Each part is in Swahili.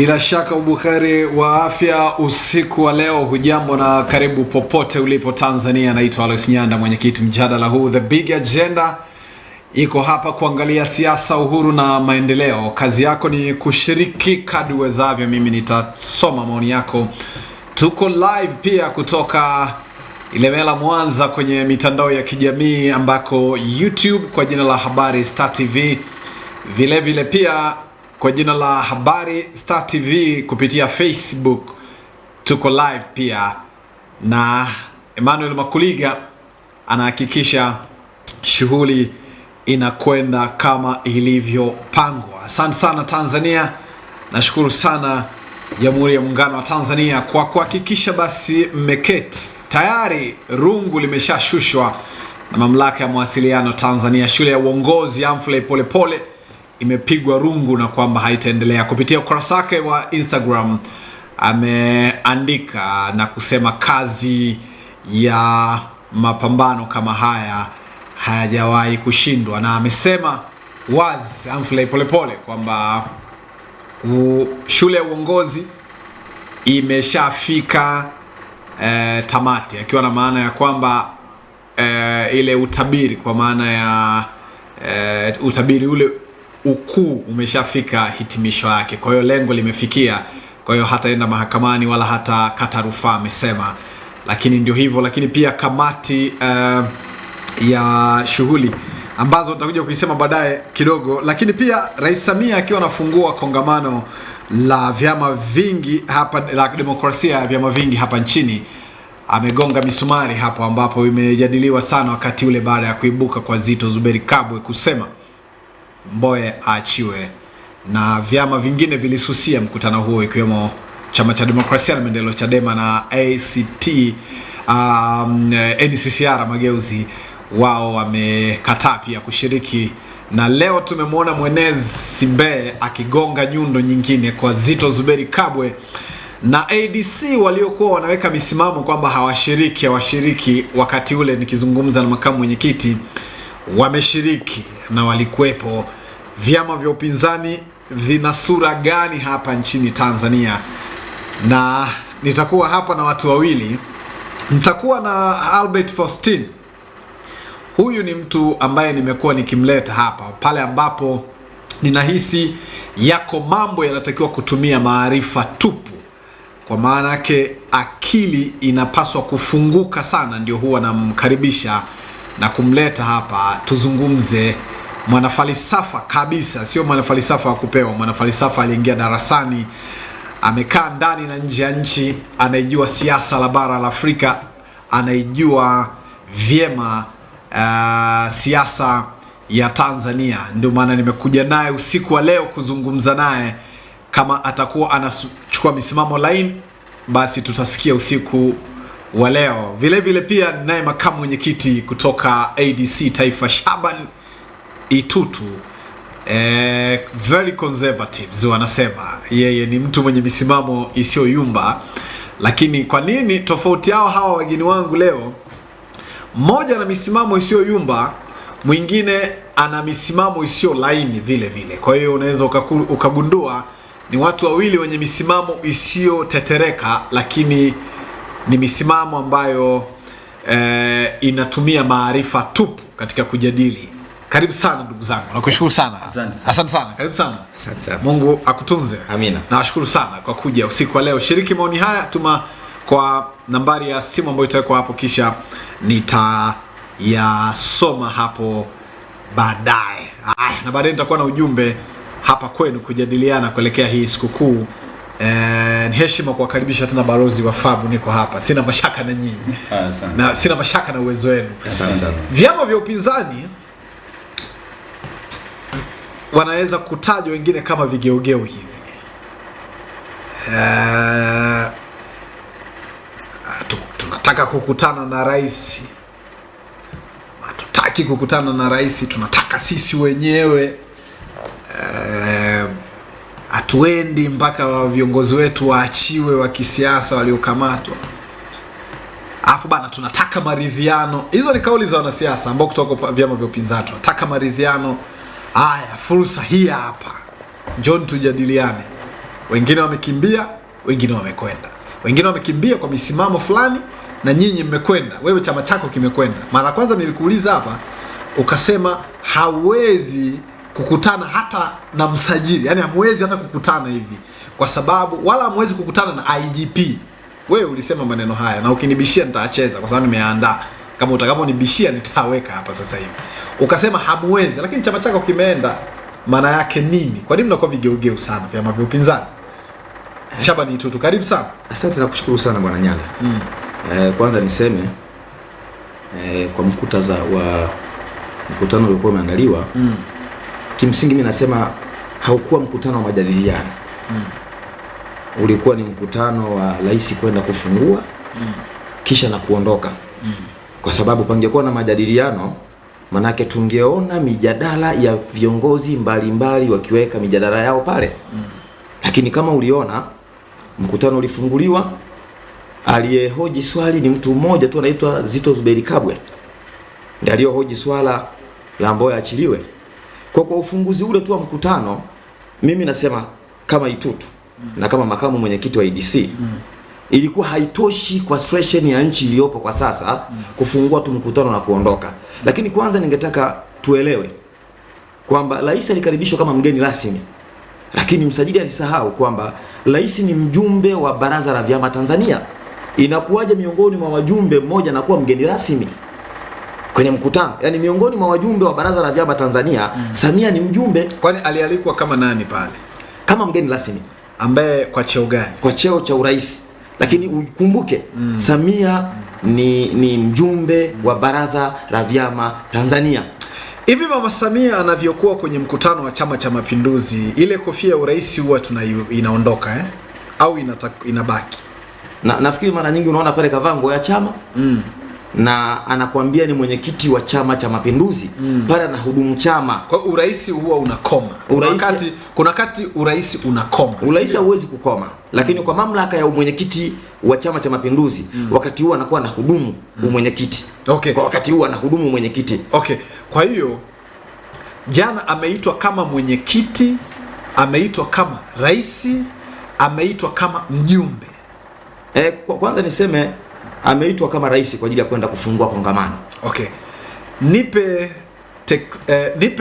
Bila shaka ubuheri wa afya usiku wa leo. Hujambo na karibu popote ulipo Tanzania. Naitwa Alois Nyanda, mwenyekiti mjadala huu The Big Agenda. Iko hapa kuangalia siasa, uhuru na maendeleo. Kazi yako ni kushiriki kadri uwezavyo. Mimi nitasoma maoni yako. Tuko live pia kutoka Ilemela Mwanza kwenye mitandao ya kijamii ambako YouTube kwa jina la Habari Star TV, vile vile pia kwa jina la Habari Star TV kupitia Facebook tuko live pia, na Emmanuel Makuliga anahakikisha shughuli inakwenda kama ilivyopangwa. Asante sana Tanzania, nashukuru sana Jamhuri ya Muungano wa Tanzania kwa kuhakikisha basi mmeketi tayari. Rungu limeshashushwa na Mamlaka ya Mawasiliano Tanzania. Shule ya uongozi Humphrey Polepole imepigwa rungu na kwamba haitaendelea. Kupitia ukurasa wake wa Instagram ameandika na kusema kazi ya mapambano kama haya hayajawahi kushindwa, na amesema wazi Humphrey Polepole kwamba shule ya uongozi imeshafika tamati, akiwa na maana ya kwamba ile utabiri, kwa maana ya utabiri ule ukuu umeshafika hitimisho yake. Kwa hiyo lengo limefikia, kwa hiyo hataenda mahakamani wala hata kata rufaa amesema. Lakini ndio hivyo. Lakini pia kamati ya shughuli ambazo nitakuja kuisema baadaye kidogo. Lakini pia Rais Samia akiwa anafungua kongamano la vyama vingi hapa, la demokrasia ya vyama vingi hapa nchini, amegonga misumari hapo, ambapo imejadiliwa sana wakati ule baada ya kuibuka kwa Zitto Zuberi Kabwe kusema Mbowe aachiwe, na vyama vingine vilisusia mkutano huo, ikiwemo Chama cha Demokrasia na Maendeleo Chadema na ACT NCCR Mageuzi. Wao wamekataa pia kushiriki, na leo tumemwona Mwenezi Simbe akigonga nyundo nyingine kwa Zitto Zuberi Kabwe, na ADC waliokuwa wanaweka misimamo kwamba hawashiriki. Wakati ule nikizungumza na makamu mwenyekiti, wameshiriki na walikuwepo. Vyama vya upinzani vina sura gani hapa nchini Tanzania? Na nitakuwa hapa na watu wawili. Nitakuwa na Albert Faustin. Huyu ni mtu ambaye nimekuwa nikimleta hapa pale ambapo ninahisi yako mambo yanatakiwa kutumia maarifa tupu, kwa maana yake akili inapaswa kufunguka sana. Ndio huwa namkaribisha na kumleta hapa tuzungumze. Mwanafalsafa kabisa, sio mwanafalsafa wa kupewa. Mwanafalsafa aliingia darasani, amekaa ndani na nje ya nchi, anaijua siasa la bara la Afrika, anaijua vyema siasa ya Tanzania. Ndio maana nimekuja naye usiku wa leo kuzungumza naye. Kama atakuwa anachukua misimamo laini, basi tutasikia usiku wa leo. Vile vile pia naye makamu mwenyekiti kutoka ADC Taifa, Shaban Itutu, very conservative wanasema. Yeye ni mtu mwenye misimamo isiyoyumba. Lakini kwa nini tofauti yao hawa wageni wangu leo? Mmoja ana misimamo isiyoyumba, mwingine ana misimamo isiyo laini vile vile. Kwa hiyo unaweza ukagundua ni watu wawili wenye misimamo isiyotetereka, lakini ni misimamo ambayo inatumia maarifa tupu katika kujadili. Karibu sana ndugu zangu. Nakushukuru sana. Asante sana. Karibu sana. Asante sana. Mungu akutunze. Amina. Nawashukuru sana kwa kuja usiku wa leo. Shiriki maoni haya, tuma kwa nambari ya simu ambayo itawekwa hapo, kisha nitayasoma hapo baadaye. Na baadaye nitakuwa na ujumbe hapa kwenu kujadiliana kuelekea hii sikukuu. Ni heshima kuwakaribisha tena balozi wa Fabu. Niko hapa, sina mashaka na nyinyi. Na sina mashaka na uwezo wenu. Vyama vya upinzani wanaweza kutajwa wengine kama vigeugeu hivi. Tunataka kukutana na rais, hatutaki kukutana na rais, tunataka sisi wenyewe. Hatuendi mpaka viongozi wetu waachiwe wa kisiasa waliokamatwa. Afu bana, tunataka maridhiano. Hizo ni kauli za wanasiasa ambao kutoka vyama vya upinzani. Tunataka maridhiano. Haya, fursa hii hapa, John tujadiliane. wengine wamekimbia, wengine wamekwenda. Wengine wamekimbia kwa misimamo fulani na nyinyi mmekwenda. Wewe chama chako kimekwenda. Mara kwanza nilikuuliza hapa ukasema hawezi kukutana hata na msajili. Yaani hamwezi hata kukutana hivi kwa sababu wala hamwezi kukutana na IGP. Wewe ulisema maneno haya na ukinibishia nitaacheza kwa sababu nimeandaa. Kama utakavyonibishia nitaweka hapa sasa hivi. Ukasema hamwezi, lakini chama chako kimeenda. Maana yake nini? Kwa nini mnakuwa vigeugeu sana vyama vya upinzani? Shabani Itutu, karibu sana. Asante na kushukuru sana Bwana Nyanda. Kwanza niseme kwa mkutaza wa mkutano uliokuwa umeandaliwa, kimsingi mimi nasema haukuwa mkutano wa majadiliano. Ulikuwa ni mkutano wa rais kwenda kufungua kisha na kuondoka. Kwa sababu pangekuwa na majadiliano, manake tungeona mijadala ya viongozi mbalimbali wakiweka mijadala yao pale. Lakini kama uliona mkutano ulifunguliwa, aliyehoji swali ni mtu mmoja tu anaitwa Zito Zuberi Kabwe. Ndiye aliyohoji swala la Mbowe achiliwe. Kwa ufunguzi ule tu wa mkutano, mimi nasema kama Itutu na kama makamu mwenyekiti wa ADC, ilikuwa haitoshi kwa situation ya nchi iliyopo kwa sasa kufungua tu mkutano na kuondoka. Lakini kwanza ningetaka tuelewe kwamba rais alikaribishwa kama mgeni rasmi. Lakini msajili alisahau kwamba rais ni mjumbe wa Baraza la Vyama Tanzania. Inakuwaje miongoni mwa wajumbe mmoja anakuwa mgeni rasmi kwenye mkutano? Yaani miongoni mwa wajumbe wa Baraza la Vyama Tanzania, Samia ni mjumbe. Kwani alialikwa kama nani pale? Kama mgeni rasmi. Ambaye kwa cheo gani? Kwa cheo cha urais. Lakini ukumbuke Samia ni mjumbe wa Baraza la Vyama Tanzania. Hivi Mama Samia anavyokuwa kwenye mkutano wa Chama cha Mapinduzi, ile kofia ya urais huwa inaondoka au inabaki? Nafikiri mara nyingi unaona pale kavaa nguo ya chama na anakuambia ni mwenyekiti wa Chama cha Mapinduzi, pale anahudumu chama. Kwa urais huwa unakoma. Kuna kati urais unakoma. Urais hauwezi kukoma, lakini kwa mamlaka ya mwenyekiti wa Chama cha Mapinduzi wakati huo anakuwa anahudumu mwenyekiti. Okay. Kwa wakati huo anahudumu mwenyekiti. Okay. Kwa hiyo jana ameitwa kama mwenyekiti, ameitwa kama rais, ameitwa kama mjumbe. Kwanza niseme ameitwa kama rais kwa ajili ya kwenda kufungua kongamano. Okay. Nipe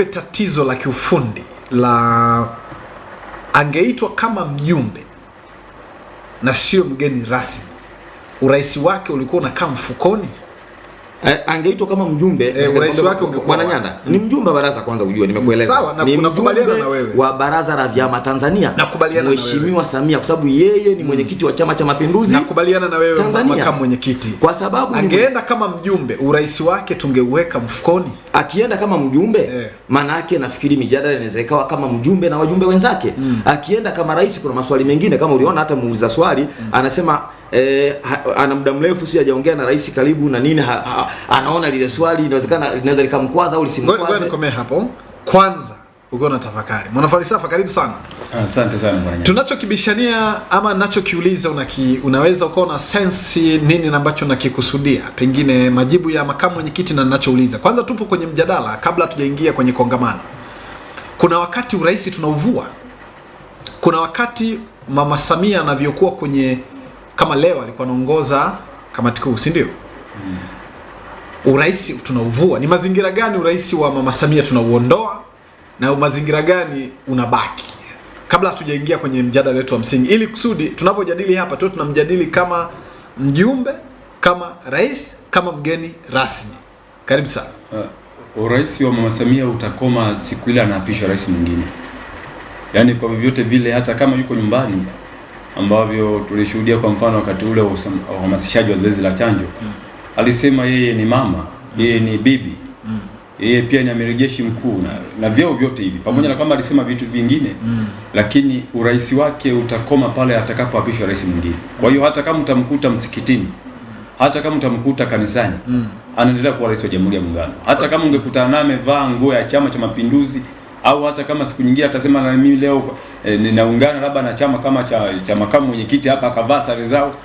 tatizo la kiufundi la angeitwa kama mjumbe na sio mgeni rasmi. Urais wake ulikuwa unakaa mfukoni? Angeitwa kama mjumbe, urais wake Bwana Nyanda ni mjumbe wa baraza. Kwanza ujue nimekueleza. Sawa, na nakubaliana na wewe. Wa Baraza la Vyama Tanzania. Nakubaliana na wewe. Mheshimiwa Samia, kwa sababu yeye ni mwenyekiti wa Chama cha Mapinduzi. Nakubaliana na wewe makamu mwenyekiti. Kwa sababu angeenda kama mjumbe, urais wake tungeuweka mfukoni. Akienda kama mjumbe, maana yake nafikiri mijadala inaweza ikawa kama mjumbe na wajumbe wenzake. Akienda kama rais, kuna maswali mengine kama uliona hata muuliza swali anasema ana muda mrefu sio hajaongea na rais karibu na nini, anaona lile swali linaweza likamkwaza au lisimkwaze. Ngoja nikomee hapo. Kwanza ukiwa na tafakari. Mwanafalsafa karibu sana. Asante sana bwana. Tunachokibishania ama ninachokiuliza unaweza ukawa na sense nini ambacho nakikusudia. Pengine majibu ya makamu mwenyekiti na ninachouliza. Kwanza tupo kwenye mjadala kabla tujaingia kwenye kongamano. Kuna wakati urais tunauvua. Kuna wakati Mama Samia anavyokuwa kwenye, kama leo alikuwa anaongoza kamati kuu, si ndio? Urais tunauvua. Ni mazingira gani urais wa Mama Samia tunauondoa na mazingira gani unabaki? Kabla hatujaingia kwenye mjadala wetu wa msingi, ili kusudi tunapojadili hapa tu tunamjadili kama mjumbe, kama rais, kama mgeni rasmi. Karibu sana. Urais wa Mama Samia utakoma siku ile anaapishwa rais mwingine. Yaani kwa vyovyote vile, hata kama yuko nyumbani, ambavyo tulishuhudia kwa mfano wakati ule wa uhamasishaji wa zoezi la chanjo, alisema yeye ni mama, yeye ni bibi, yeye pia ni amiri jeshi mkuu na vyeo vyote hivi, pamoja na kwamba alisema vitu vingine, lakini urais wake utakoma pale atakapoapishwa rais mwingine. Kwa hiyo hata kama utamkuta msikitini, hata kama utamkuta kanisani, anaendelea kuwa rais wa Jamhuri ya Muungano. Hata kama ungekutana naye amevaa nguo ya Chama cha Mapinduzi, au hata kama siku nyingine atasema na mimi leo ninaungana labda na chama kama cha makamu mwenyekiti hapa, akavaa sare zao,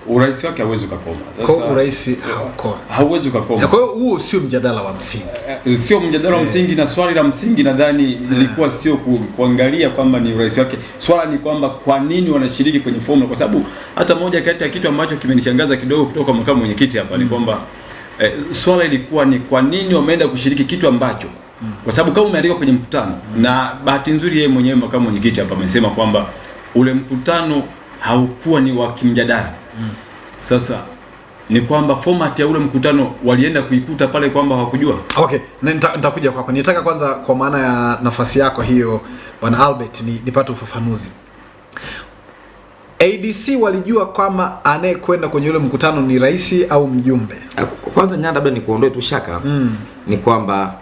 urais wake hauwezi ukakoma. Sasa kwa urais hauwezi ukakoma. Kwa hiyo huo sio mjadala wa msingi, sio mjadala wa msingi, na swali la msingi nadhani ilikuwa sio kuangalia kwamba ni urais wake. Swala ni kwamba kwa nini wanashiriki kwenye formula, kwa sababu hata moja kati ya kitu ambacho kimenishangaza kidogo kutoka makamu mwenyekiti hapa ni kwamba swala ilikuwa ni kwa nini wameenda kushiriki kitu ambacho kwa sababu kama umeandikwa kwenye mkutano, na bahati nzuri yeye mwenyewe makamu mwenyekiti hapa amesema kwamba ule mkutano haukuwa ni wa kimjadala. Sasa ni kwamba format ya ule mkutano walienda kuikuta pale kwamba hawakujua. Okay, na nitakuja kwako. Nitaka kwanza kwa maana ya nafasi yako hiyo Bwana Albert nipate ufafanuzi. ADC walijua kwamba anayekwenda kwenye ule mkutano ni rais au mjumbe? Kwanza Nyanda, labda nikuondoe tu shaka ni kwamba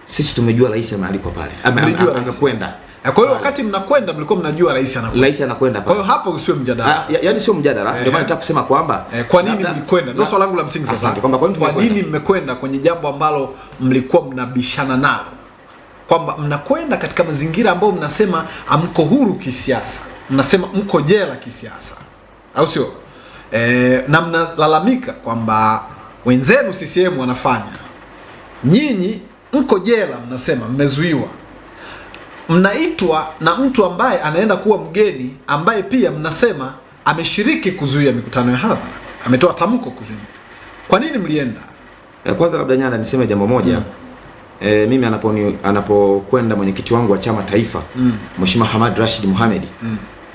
sisi tumejua rais amealikwa pale. Amekwenda. Kwa hiyo wakati mnakwenda mlikuwa mnajua rais anakwenda. Rais anakwenda pale. Kwa hiyo hapo usiwe mjadala. Yaani sio mjadala. Ndio maana nataka kusema kwamba kwa nini mlikwenda? Ndio swali langu la msingi sasa. Kwa nini mmekwenda kwenye jambo ambalo mlikuwa mnabishana nalo? Kwamba mnakwenda katika mazingira ambayo mnasema amko huru kisiasa. Mnasema mko jela kisiasa. Au sio? Na mnalalamika kwamba wenzenu CCM wanafanya. Nyinyi mko jela, mnasema mmezuiwa. Mnaitwa na mtu ambaye anaenda kuwa mgeni ambaye pia mnasema ameshiriki kuzuia mikutano ya hadhara. Ametoa tamko kuzuia. Kwa nini mlienda? Kwanza labda Nyanda niseme jambo moja. Mimi anapokwenda mwenyekiti wangu wa chama taifa, Mheshimiwa Hamad Rashid Mohamed,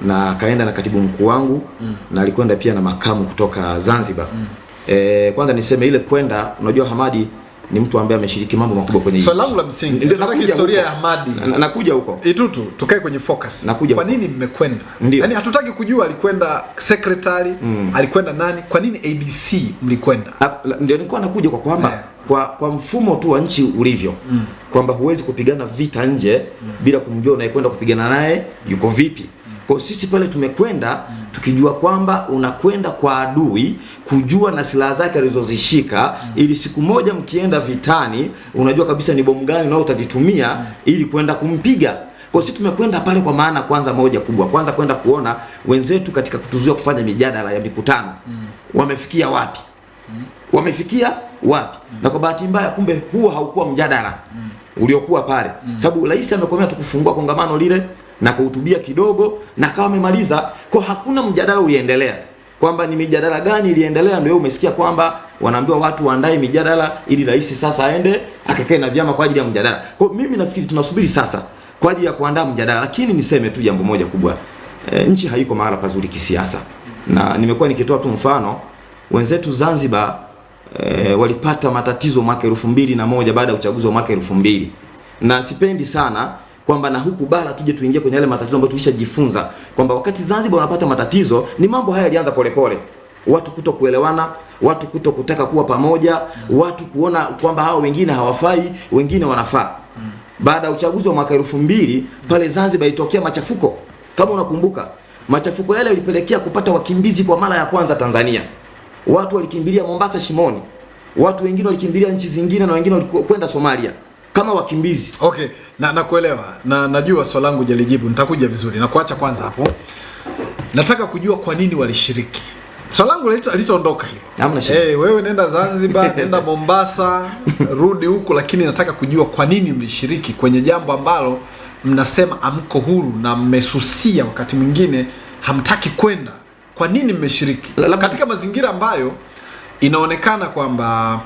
na kaenda na katibu mkuu wangu, na alikwenda pia na makamu kutoka Zanzibar. Kwanza niseme ile kwenda, unajua Hamadi ni mtu ambaye ameshiriki mambo makubwa kwenye swali langu la msingi. Nataka historia ya Hamadi. Nakuja huko. Itutu tukae kwenye focus. Kwa nini mmekwenda? Yaani hatutaki kujua alikwenda secretary, alikwenda nani? Kwa nini ADC mlikwenda? Ndio nilikuwa nakuja kwa kwamba kwa mfumo tu wa nchi ulivyo, kwamba huwezi kupigana vita nje bila kumjua unayekwenda kupigana naye yuko vipi. Kwa sisi pale tumekwenda tukijua kwamba unakwenda kwa adui, kujua na silaha zake alizozishika, ili siku moja mkienda vitani unajua kabisa ni bomu gani nao utalitumia ili kwenda kumpiga. Kwa sisi tumekwenda pale kwa maana kwanza moja kubwa, kwanza kwenda kuona wenzetu katika kutuzuia kufanya mijadala ya mikutano wamefikia wapi. Wamefikia wapi? Na kwa bahati mbaya kumbe huo haukuwa mjadala uliokuwa pale. Sababu rais amekomea tukufungua kongamano lile na kuhutubia kidogo na akawa amemaliza, kwa hakuna mjadala uliendelea. Kwamba ni mijadala gani iliendelea ndio umesikia kwamba wanaambiwa watu waandae mijadala ili rais sasa aende akakae na vyama kwa ajili ya mjadala. Kwa mimi nafikiri tunasubiri sasa kwa ajili ya kuandaa mjadala, lakini niseme tu jambo moja kubwa. Nchi haiko mahala pazuri kisiasa. Na nimekuwa nikitoa tu mfano, wenzetu Zanzibar walipata matatizo mwaka 2001 baada ya uchaguzi wa mwaka 2000. Na sipendi sana kwamba na huku bara tuje tuingie kwenye yale matatizo ambayo tulishajifunza kwamba wakati Zanzibar wanapata matatizo ni mambo haya yalianza polepole. Watu kutokuelewana, watu kutotaka kuwa pamoja, watu kuona kwamba hao wengine hawafai, wengine wanafaa. Baada ya uchaguzi wa mwaka 2000 pale Zanzibar ilitokea machafuko. Kama unakumbuka, machafuko yale yalipelekea kupata wakimbizi kwa mara ya kwanza Tanzania. Watu walikimbilia Mombasa shimoni. Watu wengine walikimbilia nchi zingine na wengine walikwenda Somalia kama wakimbizi. Okay, nakuelewa. Na najua swali langu hujalijibu, nitakuja vizuri. Na kuacha kwanza hapo. Nataka kujua kwa nini walishiriki. Swali langu litaondoka hilo. Hamna shida. Wewe nenda Zanzibar, nenda Mombasa, rudi huko, lakini nataka kujua kwa nini mlishiriki kwenye jambo ambalo mnasema amko huru na mmesusia wakati mwingine hamtaki kwenda. Kwa nini mmeshiriki? Katika mazingira ambayo inaonekana kwamba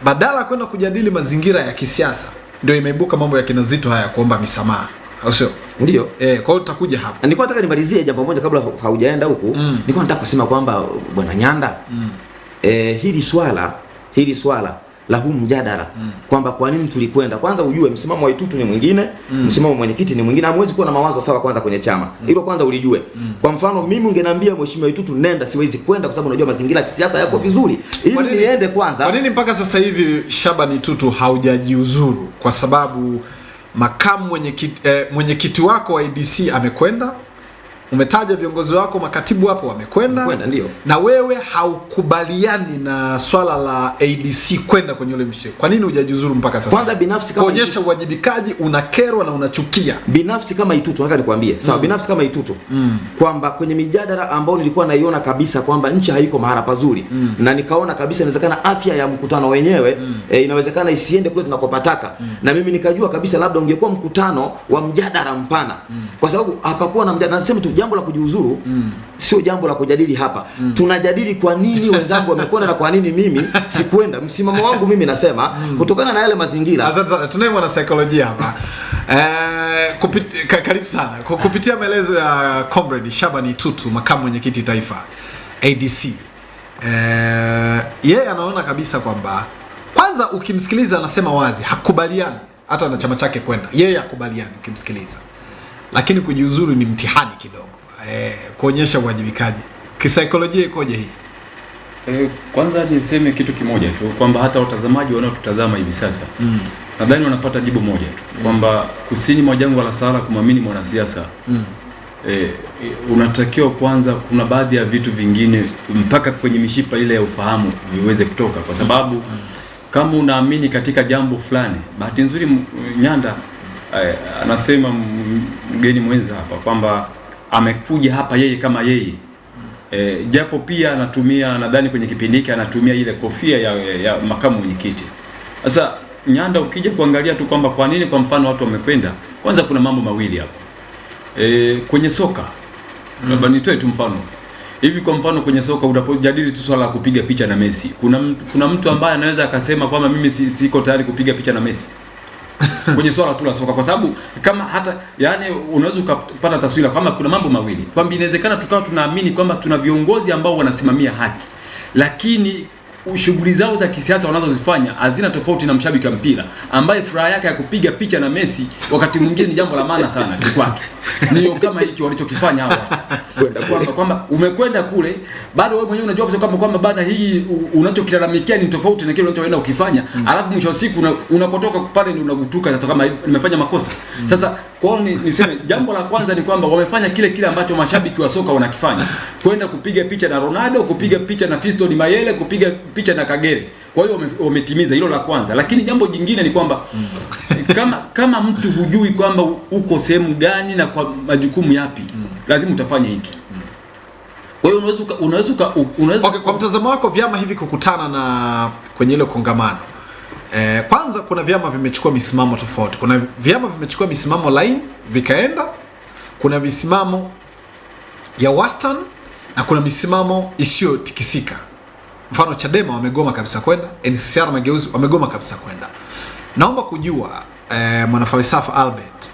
badala kwenda kujadili mazingira ya kisiasa ndio imeibuka mambo ya kina Zitto haya kuomba misamaha. Au sio? Ndio. Kwa hiyo tutakuja hapa. Nilikuwa nataka nimalizie jambo moja kabla haujaenda huku. Nilikuwa nataka kusema kwamba Bwana Nyanda, hili swala la huu mjadala kwamba kwa nini tulikwenda. Kwanza ujue msimamo wa Itutu ni mwingine, msimamo wa mwenyekiti ni mwingine. Hamwezi kuwa na mawazo sawa kwanza kwenye chama. Hilo kwanza ulijue. Kwa mfano mimi ungeniambia Mheshimiwa Itutu nenda, siwezi kwenda kwa sababu unajua mazingira ya kisiasa yako vizuri. Ili niende kwanza. Kwa nini mpaka sasa hivi Shaban Itutu haujajiuzuru? Kwa sababu makamu mwenyekiti wako wa ADC amekwenda, umetaja viongozi wako makatibu hapo wamekwenda, ndio, na wewe haukubaliani na swala la ADC kwenda kwenye ule mchezo. Kwa nini hujajuzuru mpaka sasa? Kwanza binafsi kama kuonyesha uwajibikaji, unakerwa na unachukia. Binafsi kama Itutu nataka nikwambie, sawa, binafsi kama Itutu kwamba kwenye mijadala ambao nilikuwa naiona kabisa kwamba nchi haiko mahali pazuri, na nikaona kabisa inawezekana afya ya mkutano wenyewe inawezekana isiende kule tunakopataka, na mimi nikajua kabisa labda ungekuwa mkutano wa mjadala mpana, kwa sababu hapakuwa na mjadala. Nasema tu jambo la kujiuzuru sio jambo la kujadili hapa. Tunajadili kwa nini wenzangu wamekwenda na kwa nini mimi sikwenda. Msimamo wangu mimi nasema kutokana na yale mazingira. Asante sana. Tunaye mwana saikolojia hapa. Karibu sana. Kupitia maelezo ya Comrade Shabani Itutu, makamu mwenyekiti taifa ADC. Yeye anaona kabisa kwamba kwanza ukimsikiliza anasema wazi hakubaliani hata na chama chake kwenda. Yeye hakubaliani ukimsikiliza. Lakini kujiuzuru ni mtihani kidogo. Kuonyesha uwajibikaji. Kisaikolojia ikoje hii? Kwanza niseme kitu kimoja tu kwamba hata watazamaji wanaotutazama hivi sasa nadhani wanapata jibu moja tu kwamba kusini mwa jangwa la Sahara kumwamini mwanasiasa unatakiwa kwanza, kuna baadhi ya vitu vingine mpaka kwenye mishipa ile ya ufahamu viweze kutoka, kwa sababu kama unaamini katika jambo fulani, bahati nzuri Nyanda anasema mgeni mwenza hapa kwamba amekuja hapa yeye kama yeye japo pia anatumia, nadhani kwenye kipindi hiki anatumia ile kofia ya makamu mwenyekiti. Sasa Nyanda, ukija kuangalia tu kwamba kwa nini kwa mfano watu wamekwenda, kwanza kuna mambo mawili hapo. Kwenye soka labda nitoe tu mfano hivi, kwa mfano kwenye soka unapojadili tu swala la kupiga picha na Messi, kuna mtu ambaye anaweza akasema kwamba mimi siko tayari kupiga picha na Messi kwenye swala tu la soka, kwa sababu kama hata yani unaweza ukapata taswira kama kuna mambo mawili kwamba inawezekana tukawa tunaamini kwamba tuna viongozi ambao wanasimamia haki, lakini shughuli zao za kisiasa wanazozifanya hazina tofauti na mshabiki wa mpira ambaye furaha yake ya kupiga picha na Messi wakati mwingine ni jambo la maana sana kwake. Ndio kama hiki walichokifanya hawa kwamba umekwenda kule, bado wewe mwenyewe unajua kwamba baada hii unachokilalamikia ni tofauti na kile unachoenda ukifanya, alafu mwisho wa siku unapotoka pale ndio unagutuka sasa kama nimefanya makosa. Sasa kwao niseme jambo la kwanza ni kwamba wamefanya kile ambacho mashabiki wa soka wanakifanya, kwenda kupiga picha na Ronaldo, kupiga picha na Fiston Mayele, kupiga picha na Kagere. Kwa hiyo wametimiza hilo la kwanza, lakini jambo jingine ni kwamba kama mtu hujui kwamba uko sehemu gani na kwa majukumu yapi, lazima utafanya hiki. Kwa hiyo unaweza Okay, kwa mtazamo wako vyama hivi kukutana na kwenye ile kongamano, kwanza kuna vyama vimechukua misimamo tofauti. Kuna vyama vimechukua misimamo line vikaenda, kuna misimamo ya wastani na kuna misimamo isiyotikisika. Mfano Chadema wamegoma kabisa kwenda, NCCR Mageuzi wamegoma kabisa kwenda. Naomba kujua mwanafalsafa Albert,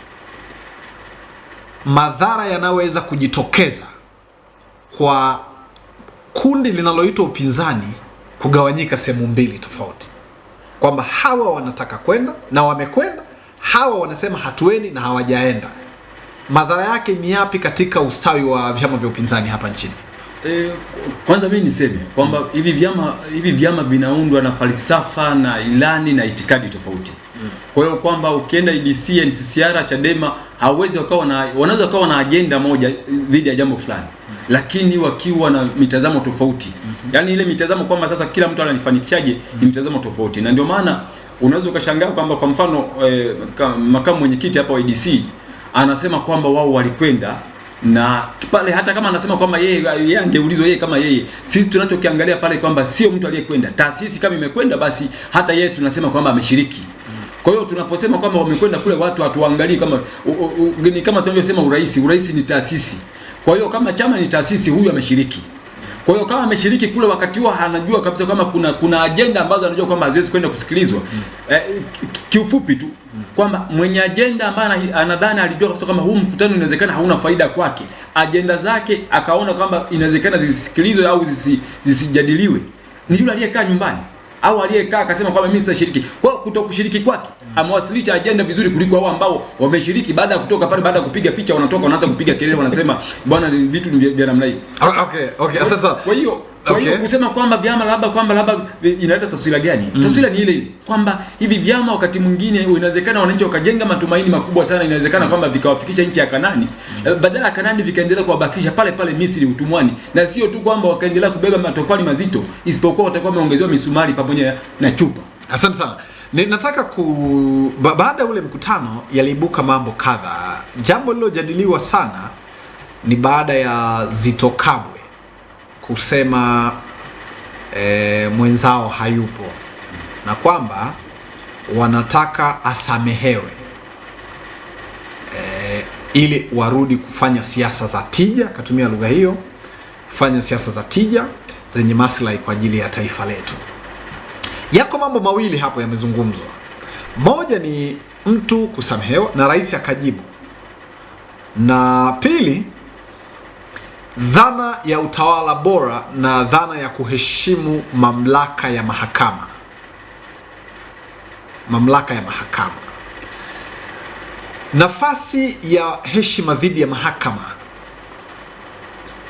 madhara yanaweza kujitokeza kwa kundi linaloitwa upinzani kugawanyika sehemu mbili tofauti, kwamba hawa wanataka kwenda na wamekwenda, hawa wanasema hatueni na hawajaenda. Madhara yake ni yapi katika ustawi wa vyama vya upinzani hapa nchini? Kwanza mimi niseme kwamba hivi vyama vinaundwa na falsafa na ilani na itikadi tofauti. Kwa hiyo kwamba ukienda ADC, NCCR, Chadema wanaweza wakawa na agenda moja dhidi ya jambo fulani, lakini wakiwa na mitazamo tofauti. Yaani ile mitazamo kwamba sasa kila mtu ananifanikishaje ni mitazamo tofauti. Na ndio maana unaweza ukashangaa kwamba kwa mfano makamu mwenyekiti hapa wa ADC anasema kwamba wao walikwenda na pale, hata kama anasema kwamba yeye angeulizwa yeye kama yeye, sisi tunachokiangalia pale kwamba sio mtu aliyekwenda. Taasisi kama imekwenda basi hata yeye tunasema kwamba ameshiriki. Kwa hiyo tunaposema kwamba wamekwenda kule, watu hatuangalii kama tunavyosema urais ni taasisi. Kwa hiyo kama chama ni taasisi, huyu ameshiriki. Kwa hiyo kama ameshiriki kule, wakati huo anajua kabisa kama kuna agenda ambazo anajua kwamba haziwezi kwenda kusikilizwa. Kiufupi tu kwamba mwenye agenda ambaye anadhani alijua kabisa kama huu mkutano inawezekana hauna faida kwake, agenda zake akaona kwamba inawezekana zisikilizwe au zisijadiliwe, ni yule aliyekaa nyumbani au aliyekaa akasema kwamba mimi sitashiriki. Kwa kutokushiriki kwake amewasilisha agenda vizuri kuliko hao ambao wameshiriki, baada ya kutoka pale, baada ya kupiga picha wanatoka wanaanza kupiga kelele, wanasema bwana vitu ni vya namna hii. Okay, sasa kwa hiyo Kwa hiyo kusema kwamba vyama labda inaleta taswira gani? Taswira ni ile ile kwamba hivi vyama wakati mwingine inawezekana wananchi wakajenga matumaini makubwa sana, inawezekana kwamba vikawafikisha nchi ya Kanani, badala ya Kanani vikaendelea kuwabakisha pale pale Misri utumwani, na sio tu kwamba wakaendelea kubeba matofali mazito, isipokuwa watakuwa wameongezewa misumari pamoja na chupa. Asante sana. Ninataka baada ya ule mkutano yaliibuka mambo kadha. Jambo lililojadiliwa sana ni baada ya Zitto Kabwe kusema mwenzao hayupo na kwamba wanataka asamehewe ili warudi kufanya siasa za tija, katumia lugha hiyo, kufanya siasa za tija zenye maslahi kwa ajili ya taifa letu. Yako mambo mawili hapo yamezungumzwa. Moja ni mtu kusamehewa na rais akajibu, na pili dhana ya utawala bora na dhana ya kuheshimu mamlaka ya mahakama. Mamlaka ya mahakama, nafasi ya heshima dhidi ya mahakama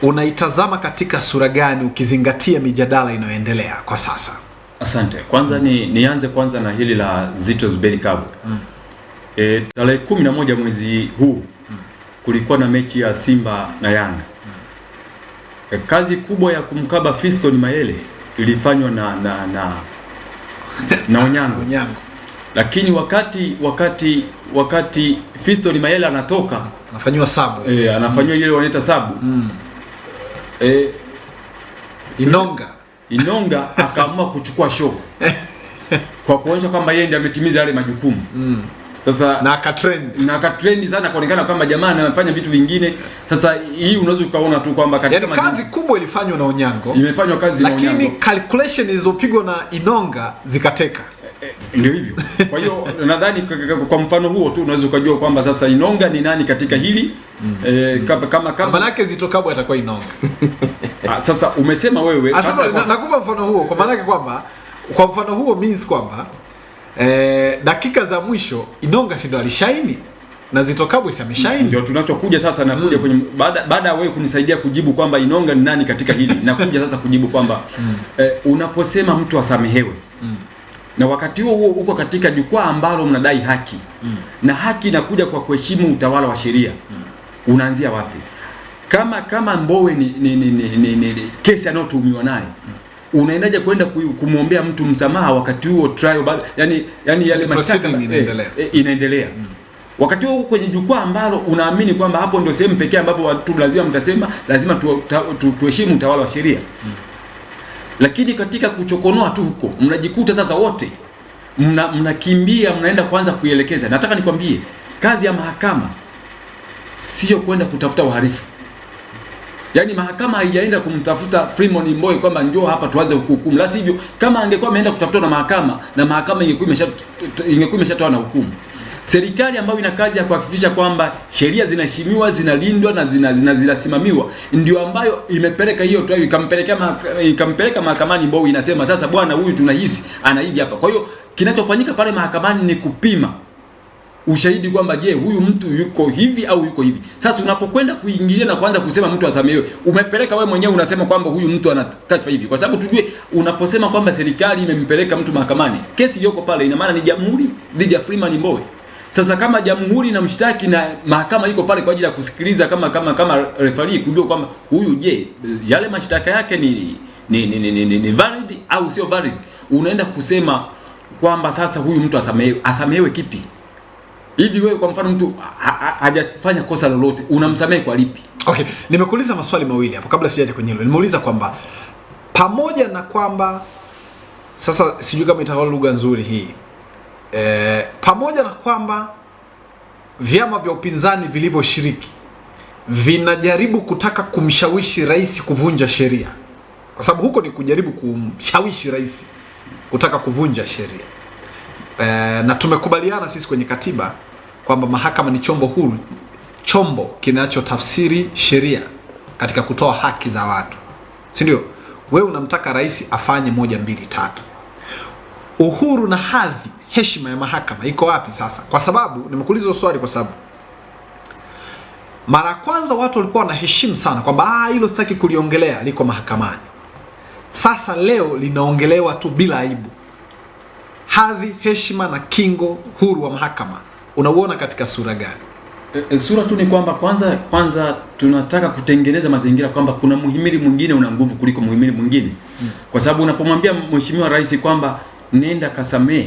unaitazama katika sura gani ukizingatia mijadala inayoendelea kwa sasa? Asante. Kwanza nianze kwanza na hili la Zitto Zuberi Kabwe. Tarehe 11 mwezi huu kulikuwa na mechi ya Simba na Yanga. Kazi kubwa ya kumkaba Fiston Mayele ilifanywa na Onyango. Lakini wakati Fiston Mayele anatoka, anafanywa sabu. Anafanywa ile wanaita sabu. Inonga akaamua kuchukua show kwa kuonyesha kwamba yeye ndiye ametimiza yale majukumu. Sasa na akatrend sana, kuonekana kwamba jamaa anafanya vitu vingine. Sasa hii unaweza ukaona tu kwamba katika kazi kubwa ilifanywa na Onyango, imefanywa kazi na Onyango, lakini calculation zilizopigwa na Inonga zikateka. Ndio hivyo. Kwa hiyo nadhani kwa mfano huo tu unaweza ukajua kwamba sasa Inonga ni nani katika hili. Kama maana yake Zitto Kabwe atakuwa Inonga. Sasa umesema wewe, sasa nakupa mfano huo kwa maana yake kwamba kwa mfano huo means kwamba dakika za mwisho Inonga si ndo alishaini na Zitto Kabwe si ameshaini. Ndio tunachokuja sasa, nakuja kwenye baada ya wewe kunisaidia kujibu kwamba Inonga ni nani katika hili, nakuja sasa kujibu kwamba unaposema mtu asamehewe na wakati huo uko katika jukwaa ambalo mnadai haki na haki inakuja kwa kuheshimu utawala wa sheria, unaanzia wapi? Kama Mbowe ni kesi anayotuhumiwa naye, unaendaje kwenda kumwombea mtu msamaha wakati huo trial yani yale mashtaka inaendelea? Wakati huo kwenye jukwaa ambalo unaamini kwamba hapo ndio sehemu pekee ambapo watu lazima tuheshimu utawala wa sheria. Lakini katika kuchokonoa tu huko mnajikuta sasa wote mnakimbia mnaenda kuanza kuielekeza. Nataka nikwambie, kazi ya mahakama sio kwenda kutafuta uhalifu. Yaani mahakama haijaenda kumtafuta Freeman Mbowe kwamba njoo hapa tuanze hukumu. La sivyo, kama angekuwa ameenda kutafuta na mahakama ingekuwa imeshatoa na hukumu. Serikali ambayo ina kazi ya kuhakikisha kwamba sheria zinaheshimiwa, zinalindwa na zinasimamiwa, ndio ambayo imepeleka hiyo tu, ikampeleka mahakamani Mbowe, inasema sasa bwana huyu tunahisi anaibi hapa. Kwa hiyo kinachofanyika pale mahakamani ni kupima ushahidi kwamba je, huyu mtu yuko hivi au yuko hivi. Sasa unapokwenda kuingilia na kuanza kusema mtu asamehewe, umepeleka wewe mwenyewe unasema kwamba huyu mtu anakashfa hivi. Kwa sababu tujue, unaposema kwamba serikali imempeleka mtu mahakamani, kesi iliyoko pale ina maana ni jamhuri dhidi ya Freeman Mbowe. Sasa kama jamhuri na mshtaki na mahakama iko pale kwa ajili ya kusikiliza kama referee kujua kwamba huyu je, yale mashtaka yake ni valid au sio valid, unaenda kusema kwamba sasa huyu mtu asamehewe kipi? Hivi wewe kwa mfano mtu hajafanya kosa lolote, unamsamehe kwa lipi? Okay, nimekuuliza maswali mawili hapo kabla sijaje kwenye hilo. Nimeuliza kwamba pamoja na kwamba sasa sijui kama itakuwa lugha nzuri hii. Pamoja na kwamba vyama vya upinzani vilivyoshiriki vinajaribu kutaka kumshawishi rais kuvunja sheria, kwa sababu huko ni kujaribu kumshawishi rais kutaka kuvunja sheria. Na tumekubaliana sisi kwenye katiba kwamba mahakama ni chombo huru, chombo kinachotafsiri sheria katika kutoa haki za watu, si ndio? Wewe unamtaka rais afanye 1, 2, 3. Uhuru na hadhi, heshima ya mahakama iko wapi sasa? Kwa sababu nimekuuliza swali kwa sababu mara kwanza watu walikuwa wanaheshimu sana kwamba hilo sitaki kuliongelea, liko mahakamani. sasa leo linaongelewa tu bila aibu. Hadhi, heshima na kingo huru wa mahakama unauona katika sura gani? Sura tu ni kwamba kwanza tunataka kutengeneza mazingira kwamba kuna muhimili mwingine una nguvu kuliko muhimili mwingine. Kwa sababu unapomwambia Mheshimiwa Rais kwamba nenda kasamee,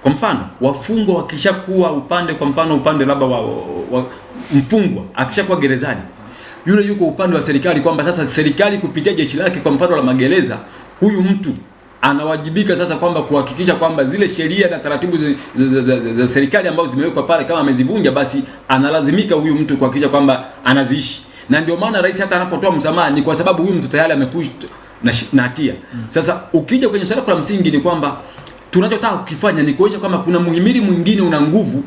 kwa mfano wafungwa wakishakuwa upande, kwa mfano upande labda wa mfungwa akishakuwa gerezani, yule yuko upande wa serikali, kwamba sasa serikali kupitia jeshi lake kwa mfano la magereza, huyu mtu anawajibika sasa kwamba kuhakikisha kwamba zile sheria na taratibu za serikali ambazo zimewekwa pale, kama amezivunja basi analazimika huyu mtu kuhakikisha kwamba anaziishi. Na ndio maana rais hata anapotoa msamaha ni kwa sababu huyu mtu tayari amekuwa na hatia. Sasa ukija kwenye swala la msingi ni kwamba tunachotaka kukifanya ni kuonyesha kwamba kuna muhimili mwingine una nguvu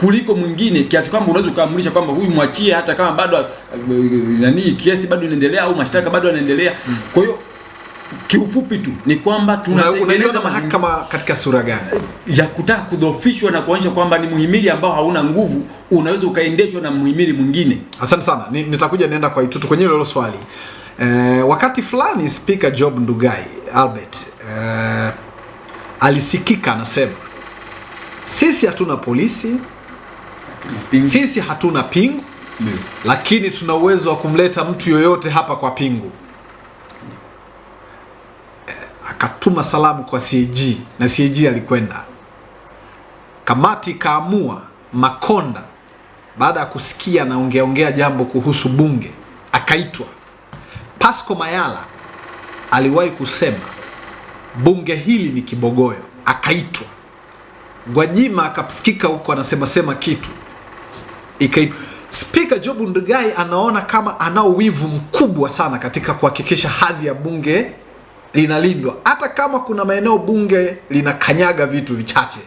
kuliko mwingine, kiasi kwamba unaweza kuamrisha kwamba huyu mwachie hata kama bado kesi bado inaendelea au mashtaka bado yanaendelea. Kwa hiyo kiufupi tu ni kwamba tunatengeneza mahakama katika sura gani ya kutaka kudhoofishwa na kuonyesha kwamba ni muhimili ambao hauna nguvu, unaweza ukaendeshwa na muhimili mwingine. Asante sana. Nitakuja nienda kwa Itutu kwenye hilo swali. Wakati fulani Speaker Job Ndugai Albert alisikika anasema, sisi hatuna polisi, sisi hatuna pingu, lakini tuna uwezo wa kumleta mtu yoyote hapa kwa pingu. Akatuma salamu kwa CAG na CAG alikwenda. Kamati kaamua Makonda, baada ya kusikia na ongea jambo kuhusu bunge, akaitwa. Pasco Mayala aliwahi kusema bunge hili ni kibogoyo, akaitwa. Gwajima akasikika huko anasema kitu, ikaitwa. Speaker Job Ndugai anaona kama anao wivu mkubwa sana katika kuhakikisha hadhi ya bunge linalindwa, hata kama kuna maeneo bunge linakanyaga vitu vichache,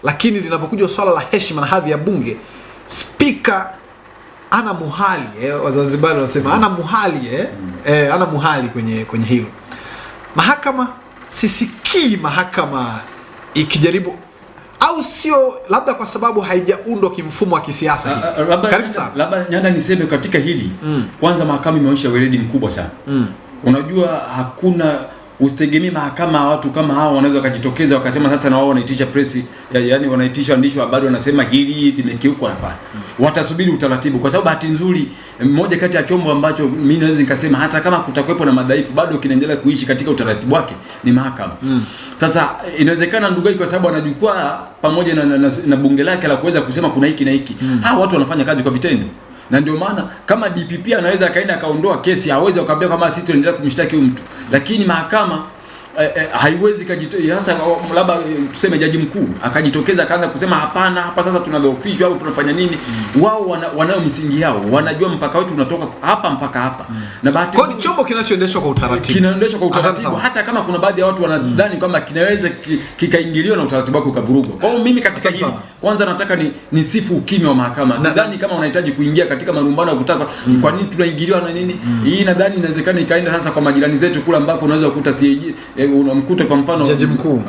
lakini linapokuja swala la heshima na hadhi ya bunge, Speaker ana muhali Wazanzibari wanasema ana muhali ana muhali kwenye hilo. Mahakama, sisikii mahakama ikijaribu, au sio, labda kwa sababu haijaundwa kimfumo wa kisiasa. Karibu sana. Labda Nyanda niseme katika hili kwanza, mahakama imeonyesha weledi mkubwa sana. Unajua hakuna, usitegemee mahakama watu kama hao wanaweza wakajitokeza wakasema sasa na wao wanaitisha press, yaani wanaitisha waandishi wa habari wanasema hili limekiukwa. Hapana. Watasubiri utaratibu, kwa sababu bahati nzuri mmoja kati ya chombo ambacho mimi naweza nikasema hata kama kutakuwepo na madhaifu bado kinaendelea kuishi katika utaratibu wake ni mahakama. Sasa inawezekana Ndugai kwa sababu ana jukwaa pamoja na bunge lake la kuweza kusema kuna hiki na hiki. Hawa watu wanafanya kazi kwa vitendo. Na ndio maana kama DPP anaweza akaenda akaondoa kesi, hawezi akamwambia kama sisi tuendelea kumshtaki huyu mtu. Lakini mahakama haiwezi hasa labda tuseme jaji mkuu akajitokeza akaanza kusema hapana, hapa sasa tunadhoofishwa au tunafanya nini. Wao wanao misingi yao, wanajua mpaka wetu unatoka hapa mpaka hapa. Na bahati kwa ni chombo kinachoendeshwa kwa utaratibu. Kinaendeshwa kwa utaratibu, hata kama kuna baadhi ya watu wanadhani kwamba kinaweza kikaingiliwa na utaratibu wake ukavurugwa. Kwa hiyo mimi katika hili kwanza nataka ni sifu ukimya wa mahakama. Sidhani kama unahitaji kuingia katika marumbano ya kutaka kwa nini tunaingiliwa na nini. Hii nadhani inawezekana ikaenda sasa kwa majirani zetu kule ambako unaweza kukuta CAG unamkuta kwa mfano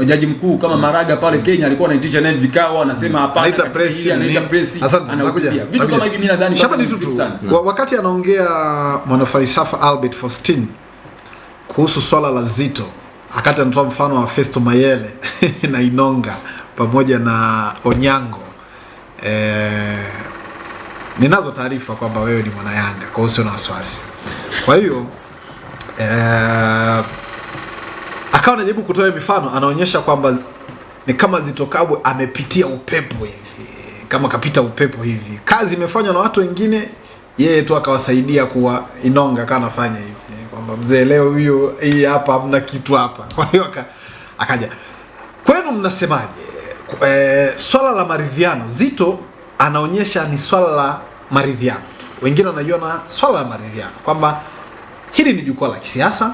jaji mkuu kama Maraga pale Kenya alikuwa anaitisha naye vikao, anasema hapana, anaita press, anakuja vitu kama hivi. Mimi nadhani wakati anaongea mwanafalsafa Albert Faustin kuhusu swala la Zito, akati anatoa mfano wa Festo Mayele na Inonga pamoja na Onyango. Ninazo taarifa kwamba wewe ni mwana Yanga, kwa hiyo usio na wasiwasi. Kwa hiyo akawa anajaribu kutoa mifano, anaonyesha kwamba ni kama Zitto Kabwe amepitia upepo hivi, kama kapita upepo hivi. Kazi imefanywa na watu wengine, yeye tu akawasaidia kuwa Inonga kana anafanya hivi, kwamba mzee leo huyo hii hapa hamna kitu hapa. Kwa hiyo akaja. Kwenu mnasemaje? Swala la maridhiano, Zitto anaonyesha ni swala la maridhiano. Wengine wanaiona swala la maridhiano kwamba hili ni jukwaa la kisiasa,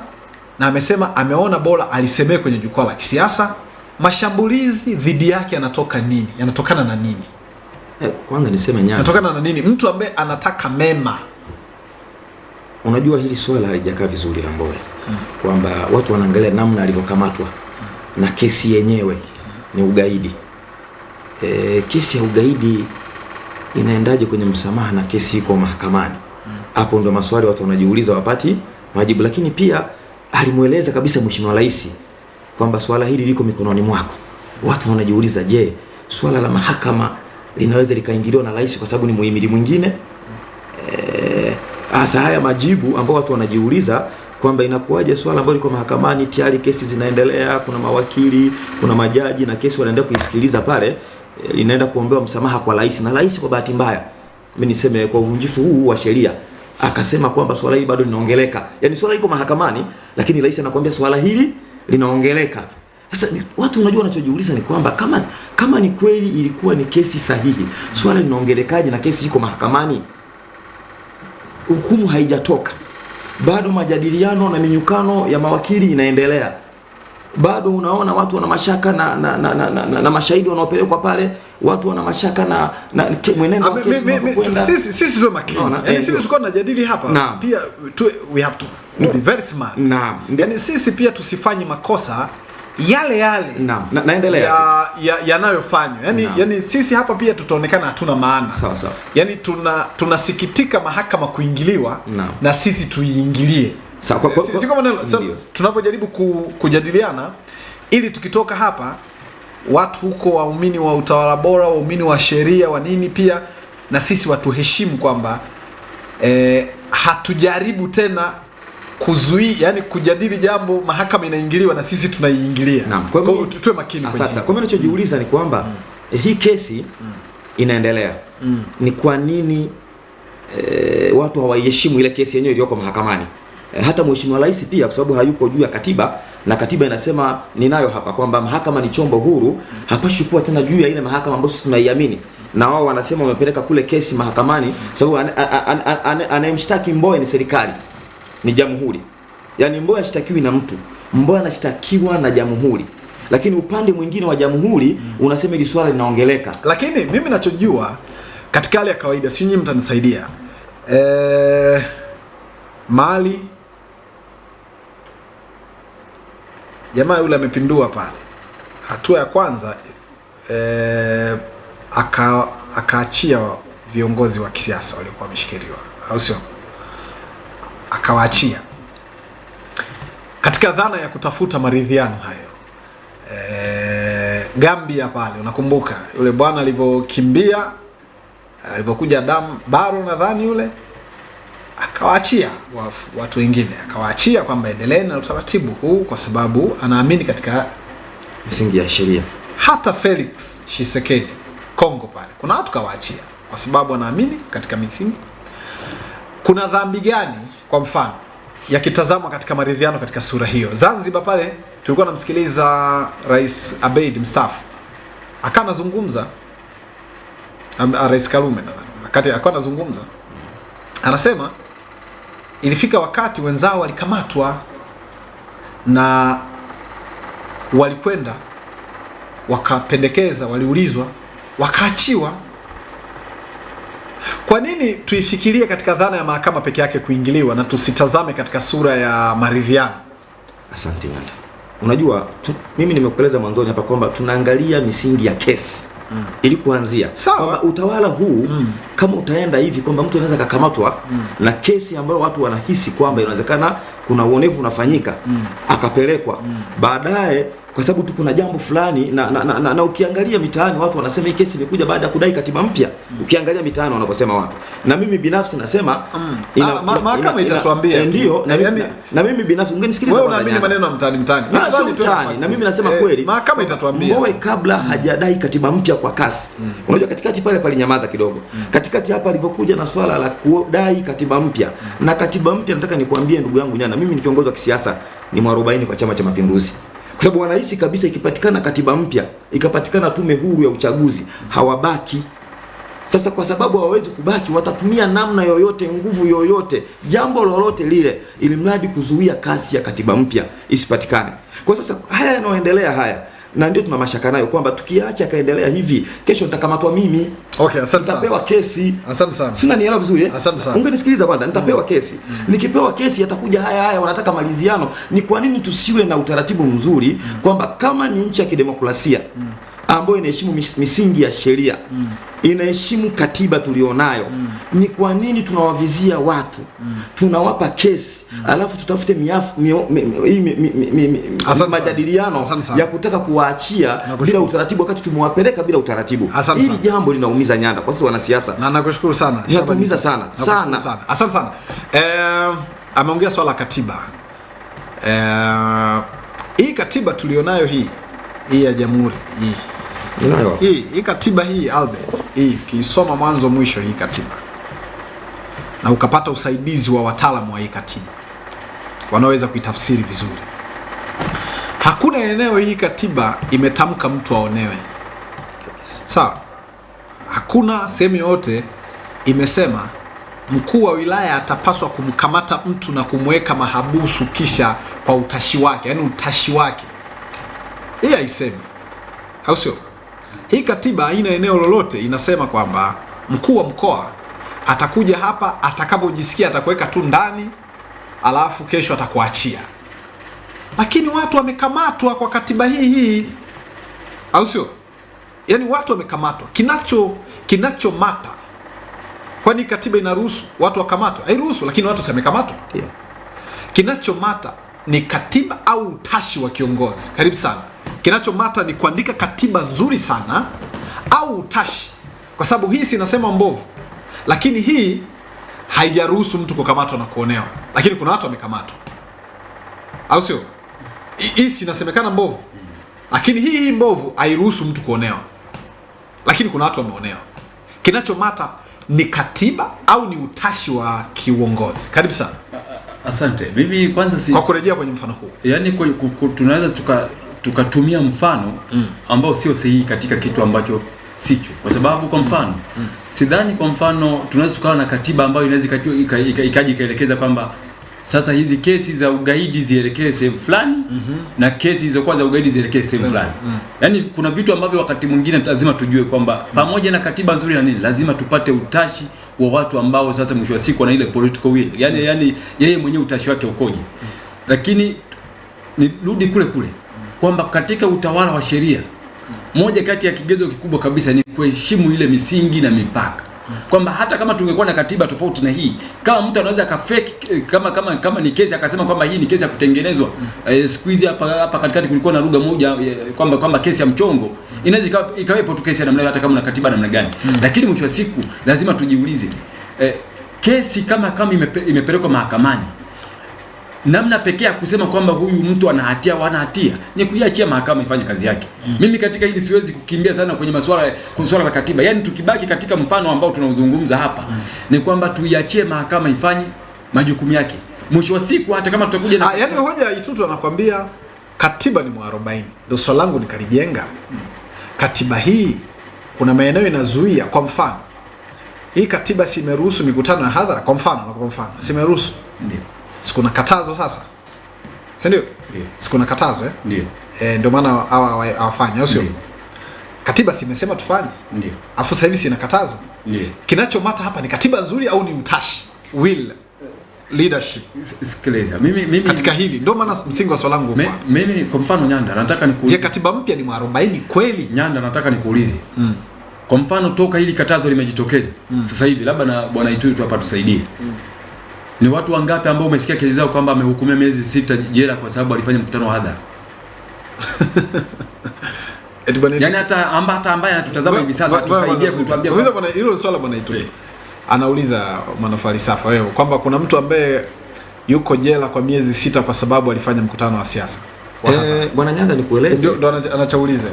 na amesema ameona bora alisemee kwenye jukwaa la kisiasa. Mashambulizi dhidi yake yanatokana na nini? Kwanza niseme Nyanda, yanatokana na nini? Mtu ambaye anataka mema. Unajua hili swala halijakaa vizuri la Mbowe, kwamba watu wanaangalia namna alivyokamatwa na kesi yenyewe ni ugaidi. Kesi ya ugaidi inaendaje kwenye msamaha na kesi iko mahakamani? Hapo ndio maswali watu wanajiuliza, wapati majibu. Lakini pia alimweleza kabisa Mheshimiwa Rais kwamba swala hili liko mikononi mwako. Watu wanajiuliza, je, swala la mahakama linaweza likaingiliwa na rais kwa sababu ni muhimili mwingine? Hasa haya majibu ambao watu wanajiuliza kwamba inakuwaje swala ambalo liko mahakamani, tayari kesi zinaendelea, kuna mawakili, kuna majaji na kesi wanaendelea kuisikiliza pale, inaenda kuombewa msamaha kwa rais, na rais kwa bahati mbaya, mimi niseme kwa uvunjifu huu wa sheria, akasema kwamba swala hili bado linaongeleka. Yaani swala liko mahakamani lakini rais anakuambia swala hili linaongeleka. Sasa watu unajua wanachojiuliza ni kwamba kama ni kweli ilikuwa ni kesi sahihi, swala linaongelekaje na kesi iko mahakamani? Hukumu haijatoka. Bado majadiliano na minyukano ya mawakili inaendelea. Bado unaona watu wana mashaka na mashahidi wanaopelekwa pale, watu wana mashaka na mwenendo wa kesi unapokwenda. Sisi tuwe makini. Yaani sisi tulikuwa tunajadili hapa pia we have to be very smart. Naam. Yaani sisi pia tusifanye makosa yale naendelea yanayofanywa. Yaani sisi hapa pia tutaonekana hatuna maana. Sawa. Yaani tunasikitika mahakama kuingiliwa na sisi tuiingilie. Sisi kama tunapojaribu kujadiliana ili tukitoka hapa watu huko, waumini wa utawala bora, waumini wa sheria, wa nini, pia na sisi watuheshimu kwamba hatujaribu tena kuzuia, yani kujadili jambo mahakama inaingiliwa na sisi tunaiingilia. Kwa hiyo tuwe makini. Sasa kwa mimi ninachojiuliza ni kwamba hii kesi inaendelea. Ni kwa nini watu hawaiheshimu ile kesi yenyewe iliyoko mahakamani? Hata Mheshimiwa Rais pia, kwa sababu hayuko juu ya katiba, na katiba inasema ninayo hapa kwamba mahakama ni chombo huru, hapashi kuwa tena juu ya ile mahakama ambayo sisi tunaiamini. Na wao wanasema wamepeleka kule kesi mahakamani sababu anayemshtaki Mbowe ni serikali, ni jamhuri. Yaani Mbowe ashtakiwi na mtu, Mbowe anashtakiwa na jamhuri. Lakini upande mwingine wa jamhuri unasema ili swala linaongeleka. Lakini mimi ninachojua katika hali ya kawaida, si nyinyi mtanisaidia, Mali jamaa yule amepindua pale. Hatua ya kwanza akaachia viongozi wa kisiasa waliokuwa wameshikiliwa, au sio? Akawaachia katika dhana ya kutafuta maridhiano hayo. Gambia pale, unakumbuka yule bwana alivyokimbia, alivyokuja Baro nadhani yule, akawaachia watu wengine, akawaachia kwamba endeleeni na utaratibu huu kwa sababu anaamini katika misingi ya sheria. Hata Felix Tshisekedi Kongo pale kuna watu kawaachia kwa sababu anaamini katika misingi. Kuna dhambi gani kwa mfano yakitazama katika maridhiano katika sura hiyo? Zanzibar pale tulikuwa namsikiliza Rais Abeid mstaafu akanazungumza, Rais Karume nadhani wakati alikuwa anazungumza, anasema ilifika wakati wenzao walikamatwa na walikwenda wakapendekeza, waliulizwa, wakaachiwa. Kwa nini tuifikirie katika dhana ya mahakama peke yake kuingiliwa na tusitazame katika sura ya maridhiano? Asante Wanda. Unajua mimi nimekueleza mwanzoni hapa kwamba tunaangalia misingi ya kesi ili kuanzia kwamba utawala huu kama utaenda hivi kwamba mtu anaweza kukamatwa na kesi ambayo watu wanahisi kwamba inawezekana kuna uonevu unafanyika akapelekwa baadaye kwa sababu tu kuna jambo fulani na ukiangalia mitaani watu wanasema hii kesi imekuja baada ya kudai katiba mpya. Ukiangalia mitaani wanaposema watu, na mimi binafsi nasema mahakama itatuambia ndio, na mimi binafsi ungenisikiliza, wewe unaamini maneno ya mtaani na mimi nasema kweli mahakama itatuambia. Mbowe kabla hajadai katiba mpya kwa kasi, unajua katikati pale palinyamaza kidogo, katikati hapa alivyokuja na swala la kudai katiba mpya. Na katiba mpya nataka nikwambie ndugu yangu Nyana, mimi ni kiongozi wa kisiasa, ni mwarobaini kwa Chama cha Mapinduzi. Kwa sababu wanahisi kabisa ikipatikana katiba mpya, ikapatikana tume huru ya uchaguzi, hawabaki. Sasa kwa sababu hawawezi kubaki, watatumia namna yoyote, nguvu yoyote, jambo lolote lile, ili mradi kuzuia kasi ya katiba mpya isipatikane. Kwa sasa haya yanayoendelea haya, na ndio tuna mashaka nayo kwamba tukiacha kaendelea hivi, kesho nitakamatwa mimi. Okay, asante sana. Nitapewa kesi. Asante sana. Sina nielewa vizuri eh? Asante sana. Ungenisikiliza kwanza, nitapewa kesi. Nikipewa kesi yatakuja haya wanataka maliziano. Ni kwa nini tusiwe na utaratibu mzuri kwamba kama ni nchi ya kidemokrasia ambayo inaheshimu misingi ya sheria, inaheshimu katiba tulionayo, ni kwa nini tunawavizia watu, tunawapa kesi, alafu tutafute majadiliano ya kutaka kuwaachia bila utaratibu, wakati tumewapeleka bila utaratibu? Hili jambo linaumiza Nyanda kwa sisi wanasiasa. Na nakushukuru sana. Linaumiza sana. Asante sana. Ameongea swala katiba. Hii katiba tulionayo hii ya jamhuri hii katiba hii, Albert, hii kiisoma mwanzo mwisho hii katiba na ukapata usaidizi wa wataalamu wa hii katiba wanaweza kuitafsiri vizuri, hakuna eneo hii katiba imetamka mtu aonewe. Sawa? Hakuna sehemu yote imesema mkuu wa wilaya atapaswa kumkamata mtu na kumweka mahabusu kisha kwa utashi wake, yani utashi wake. Hii haisemi, au sio? Hii katiba haina eneo lolote inasema kwamba mkuu wa mkoa atakuja hapa atakavyojisikia atakuweka tu ndani alafu kesho atakuachia. Lakini watu wamekamatwa kwa katiba hii, au sio? Yani watu wamekamatwa. Kinachomata, kwani katiba inaruhusu watu wakamatwe? Hairuhusu, lakini watu wamekamatwa. Yeah. Kinachomata ni katiba au utashi wa kiongozi. Karibu sana. Kinachomata ni kuandika katiba nzuri sana au utashi, kwa sababu hii si inasema mbovu, lakini hii haijaruhusu mtu kukamatwa na kuonewa, lakini kuna watu wamekamatwa, au sio? Hii si inasemekana mbovu, lakini hii mbovu hairuhusu mtu kuonewa, lakini kuna watu wameonewa. Kinachomata ni katiba au ni utashi wa kiuongozi. Karibu sana. Asante. Mimi kwanza kwa kurejea kwenye mfano huu, yani tunaweza tukatumia mfano ambao sio sahihi katika kitu ambacho sicho, kwa sababu kwa mfano sidhani, kwa mfano tunaweza tukawa na katiba ambayo inaweza ikaji ikaelekeza kwamba sasa hizi kesi za ugaidi zielekee sehemu fulani na kesi zilizokuwa za ugaidi zielekee sehemu fulani. Yani kuna vitu ambavyo wakati mwingine lazima tujue kwamba pamoja na katiba nzuri na nini, lazima tupate utashi wa watu ambao sasa mwisho wa siku na ile political will, yani yeye mwenyewe utashi wake ukoje. Lakini nirudi kule kwamba katika utawala wa sheria, moja kati ya kigezo kikubwa kabisa ni kuheshimu ile misingi na mipaka. Kwamba hata kama tungekuwa na katiba tofauti na hii, kama mtu anaweza akafake kama ni kesi akasema kwamba hii ni kesi ya kutengenezwa, siku hizi hapa katikati kulikuwa na lugha moja kwamba kesi ya mchongo, inaweza ikawepo tu kesi ya namna hata kama na katiba namna gani. Lakini mwisho wa siku lazima tujiulize, kesi kama imepelekwa mahakamani, namna pekee ya kusema kwamba huyu mtu ana hatia au hana hatia ni kuiachia mahakama ifanye kazi yake. Mimi katika hili siwezi kukimbia sana kwenye masuala la katiba. Yaani tukibaki katika mfano ambao tunauzungumza hapa, ni kwamba tuiachie mahakama ifanye majukumu yake. Mwisho wa siku hata kama tutakuja na yaani hoja Itutu anakuambia katiba ni mwarobaini. Ndio swali langu nikalijenga. Katiba hii kuna maeneo inazuia, kwa mfano hii katiba si imeruhusu mikutano ya hadhara, kwa mfano si imeruhusu. Ndio. Sikuna katazo sasa. Si ndio? Ndio. Sikuna katazo Ndio. Ndio maana hawafanya, au sio? Katiba si imesema tufanye. Ndio. Afu sasa hivi sina katazo. Ndio. Kinachomata hapa ni katiba nzuri au ni utashi? Will, leadership. Sikiliza. Mimi katika hili ndio maana msingi wa swali langu huko. Mimi kwa mfano Nyanda nataka nikuulize. Je, katiba mpya ni 40 kweli? Nyanda nataka nikuulize. Kwa mfano toka hili katazo limejitokeza sasa hivi, labda na bwana Itutu hapa tusaidie. Ni watu wangapi ambao umesikia kesi zao kwamba amehukumiwa miezi 6 jela kwa sababu alifanya mkutano wa hadhara? Yaani hata ambaye anatutazama hivi sasa tusaidie kutuambia. Kwa bwana, hilo swala bwana Itutu. Anauliza mwanafalsafa wewe kwamba kuna mtu ambaye yuko jela kwa miezi 6 kwa sababu alifanya mkutano wa siasa. Bwana Nyanda nikueleze. Ndio anachauliza.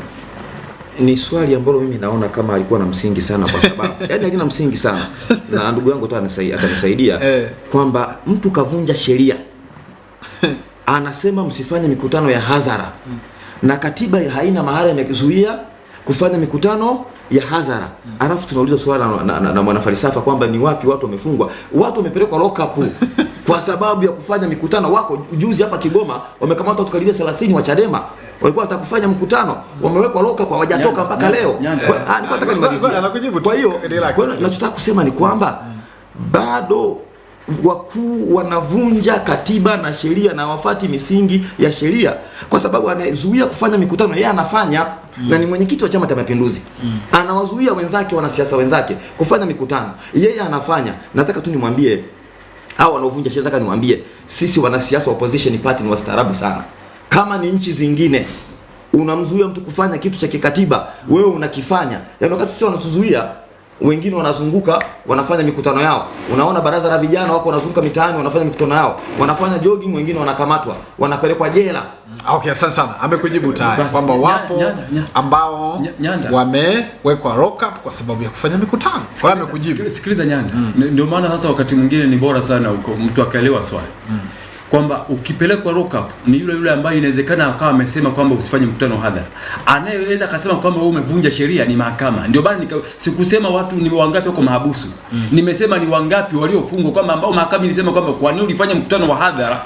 Ni swali ambalo mimi naona kama alikuwa na msingi sana, kwa sababu yani alina msingi sana na ndugu yangu atanisaidia kwamba mtu kavunja sheria anasema msifanye mikutano ya hadhara na katiba haina mahali imezuia kufanya mikutano ya hadhara. Alafu tunauliza swali na mwanafalsafa kwamba ni wapi watu wamefungwa, watu wamepelekwa lock up kwa sababu ya kufanya mikutano. Wako juzi hapa Kigoma wamekamata watu karibia 30 wa Chadema walikuwa watakufanya mkutano, wamewekwa lock up hawajatoka mpaka leo. Nataka nimalizie. Kwa hiyo nachotaka kusema ni kwamba bado wakuu wanavunja katiba na sheria na wafati misingi ya sheria, kwa sababu anazuia kufanya mikutano, yeye anafanya na ni mwenyekiti wa Chama cha Mapinduzi. Anawazuia wenzake, wanasiasa wenzake kufanya mikutano, yeye anafanya. Nataka tu nimwambie hao wanaovunja sheria, nataka niwaambie sisi wanasiasa wa opposition party ni wastaarabu sana. Kama ni nchi zingine unamzuia mtu kufanya kitu cha kikatiba, wewe unakifanya. Yaani wakati sisi wanatuzuia, wengine wanazunguka wanafanya mikutano yao. Unaona baraza la vijana wako wanazunguka mitaani wanafanya mikutano yao, wanafanya jogging, wengine wanakamatwa, wanapelekwa jela. Okay, asante sana. Amekujibu tayari kwamba wapo ambao wamewekwa lock up kwa sababu ya kufanya mikutano. Kwa hiyo amekujibu. Sikiliza Nyanda. Ndio maana sasa wakati mwingine ni bora sana mtu akaelewa swali. Kwamba ukipelekwa lock up ni yule ambaye inawezekana akawa amesema kwamba usifanye mkutano hadhara. Anayeweza akasema kwamba wewe umevunja sheria ni mahakama. Ndio bana sikusema watu ni wangapi wako mahabusu. Nimesema ni wangapi waliofungwa, kwamba ambao mahakama ilisema kwamba kwa nini ulifanya mkutano wa hadhara,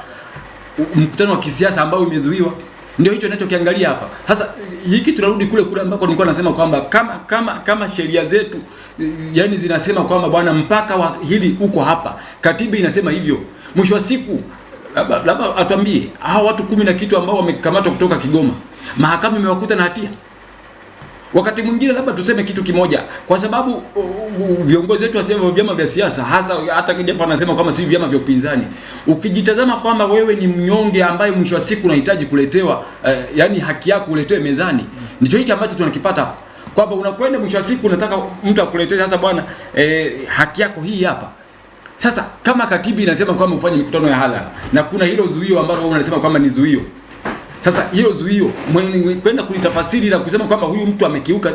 mkutano wa kisiasa ambao umezuiwa. Ndio hicho ninachokiangalia hapa. Sasa hiki tunarudi kule ambako nilikuwa nasema kwamba kama sheria zetu yani zinasema kwamba bwana mpaka wa hili uko hapa. Katiba inasema hivyo. Mwisho wa siku labda atuambie hao watu 10 na kitu ambao wamekamatwa kutoka Kigoma, mahakama imewakuta na hatia. Wakati mwingine labda tuseme kitu kimoja, kwa sababu viongozi wetu wasema vyama vya siasa, hasa hata japo anasema kama si vyama vya upinzani, ukijitazama kwamba wewe ni mnyonge ambaye mwisho wa siku unahitaji kuletewa yani haki yako uletewe mezani, ndicho hicho ambacho tunakipata, kwamba unakwenda mwisho wa siku unataka mtu akuletee sasa bwana haki yako hii hapa. Sasa kama katiba inasema kwamba ufanye mikutano ya hadhara na kuna hilo zuio ambalo wewe unasema kwamba ni zuio. Sasa hilo zuio kwenda kulitafasiri na kusema kwamba huyu mtu amekiuka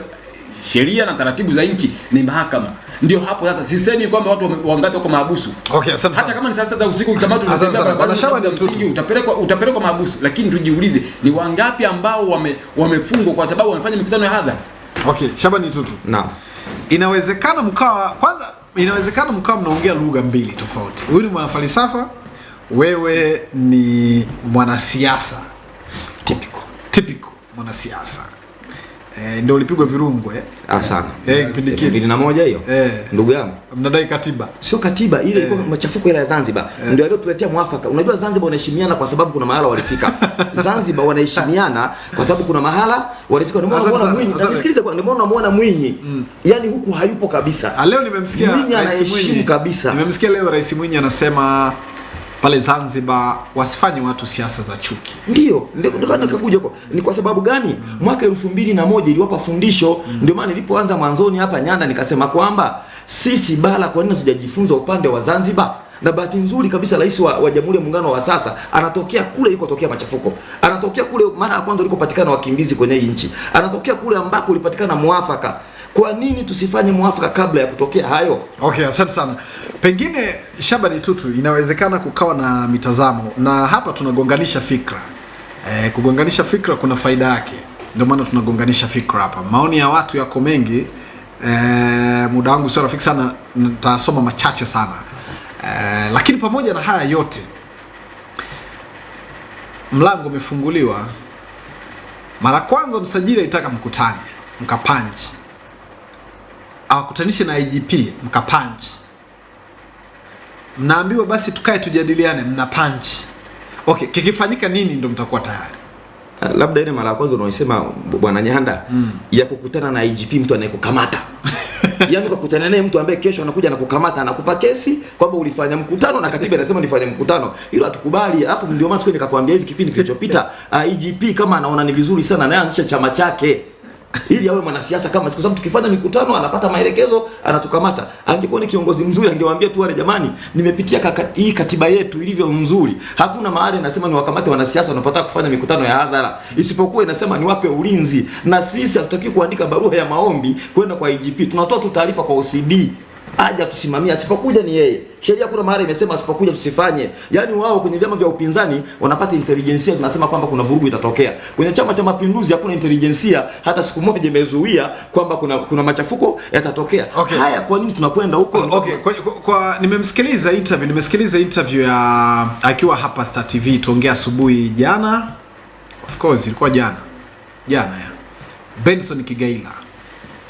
sheria na taratibu za nchi ni mahakama. Ndio hapo sasa sisemi kwamba watu wangapi wako mahabusu. Okay, asante. Hata kama ni saa za usiku ukikamata utapelekwa mahabusu, lakini tujiulize ni wangapi ambao wamefungwa kwa sababu wamefanya mikutano ya hadhara. Okay, Shabani Tutu. Naam. Inawezekana mkawa mnaongea lugha mbili tofauti. Huyu ni mwanafalsafa, wewe ni mwanasiasa. Typical mwanasiasa. Ndio ulipigwa virungu sana. Kipindi kile 2001 hiyo. Ndugu yangu. Mnadai katiba. Sio katiba, ile ilikuwa machafuko ile ya Zanzibar. Ndio aliyotuletea mwafaka. Unajua Zanzibar wanaheshimiana kwa sababu kuna mahala walifika. Zanzibar wanaheshimiana kwa sababu kuna mahala walifika. Ndio unaona Mwinyi. Nisikilize kwa, ndio unaona Mwinyi. Yaani huku hayupo kabisa. Leo nimemsikia Mwinyi anaheshimu kabisa. Nimemsikia leo Rais Mwinyi anasema pale Zanzibar wasifanye watu siasa za chuki. Ndio nikakuja huko. Ni kwa sababu gani? Mwaka 2001 iliwapa fundisho. Ndio maana nilipoanza mwanzoni hapa Nyanda nikasema kwamba sisi bara kwa nini tujajifunza upande wa Zanzibar? Na bahati nzuri kabisa rais wa Jamhuri ya Muungano wa sasa anatokea kule ilikotokea machafuko. Anatokea kule mara ya kwanza ilikopatikana wakimbizi kwenye nchi. Anatokea kule ambako ulipatikana muafaka. Kwa nini tusifanye muafaka kabla ya kutokea hayo? Okay, asante sana. Pengine Shabani Tutu, inawezekana kukawa na mitazamo na hapa tunagonganisha fikra. Kugonganisha fikra kuna faida yake. Ndio maana tunagonganisha fikra hapa. Maoni ya watu yako mengi. Muda wangu sio rafiki sana, nitasoma machache sana. Lakini pamoja na haya yote, mlango umefunguliwa. Mara kwanza msajili alitaka mkutane, mkapanji. Awakutanishe na IGP, mkapanji. Mnaambiwa basi tukae tujadiliane, mnapanji. Okay, kikifanyika nini ndio mtakuwa tayari? Labda ile mara ya kwanza unaosema bwana Nyanda ya kukutana na IGP, mtu anayekukamata. Yaani ukakutana naye mtu ambaye kesho anakuja na kukamata, anakupa kesi kwamba ulifanya mkutano na katiba inasema nifanye mkutano. Hilo hatukubali. Alafu ndio maana siku nikakwambia hivi kipindi kilichopita, IGP kama anaona ni vizuri sana naye anzisha chama chake. Ili awe mwanasiasa kama kwa sababu tukifanya mikutano anapata maelekezo, anatukamata. Angekuwa ni kiongozi mzuri angewaambia tu wale jamani, nimepitia hii katiba yetu ilivyo mzuri. Hakuna mahali inasema ni wakamate wanasiasa wanapotaka kufanya mikutano ya hadhara. Isipokuwa inasema ni wape ulinzi. Na sisi hatutaki kuandika barua ya maombi kwenda kwa IGP. Tunatoa tu taarifa kwa OCD. Aja tusimamia, asipokuja ni yeye. Sheria kuna mahali imesema asipokuja tusifanye. Yaani wao kwenye vyama vya upinzani wanapata intelligence zinasema kwamba kuna vurugu itatokea. Kwenye Chama cha Mapinduzi hakuna intelligence hata siku moja imezuia kwamba kuna machafuko yatatokea. Okay. Haya kwa nini tunakwenda huko? Okay, nimesikiliza interview ya akiwa hapa Star TV tuongea asubuhi jana. Of course ilikuwa jana ya Benson Kigaila.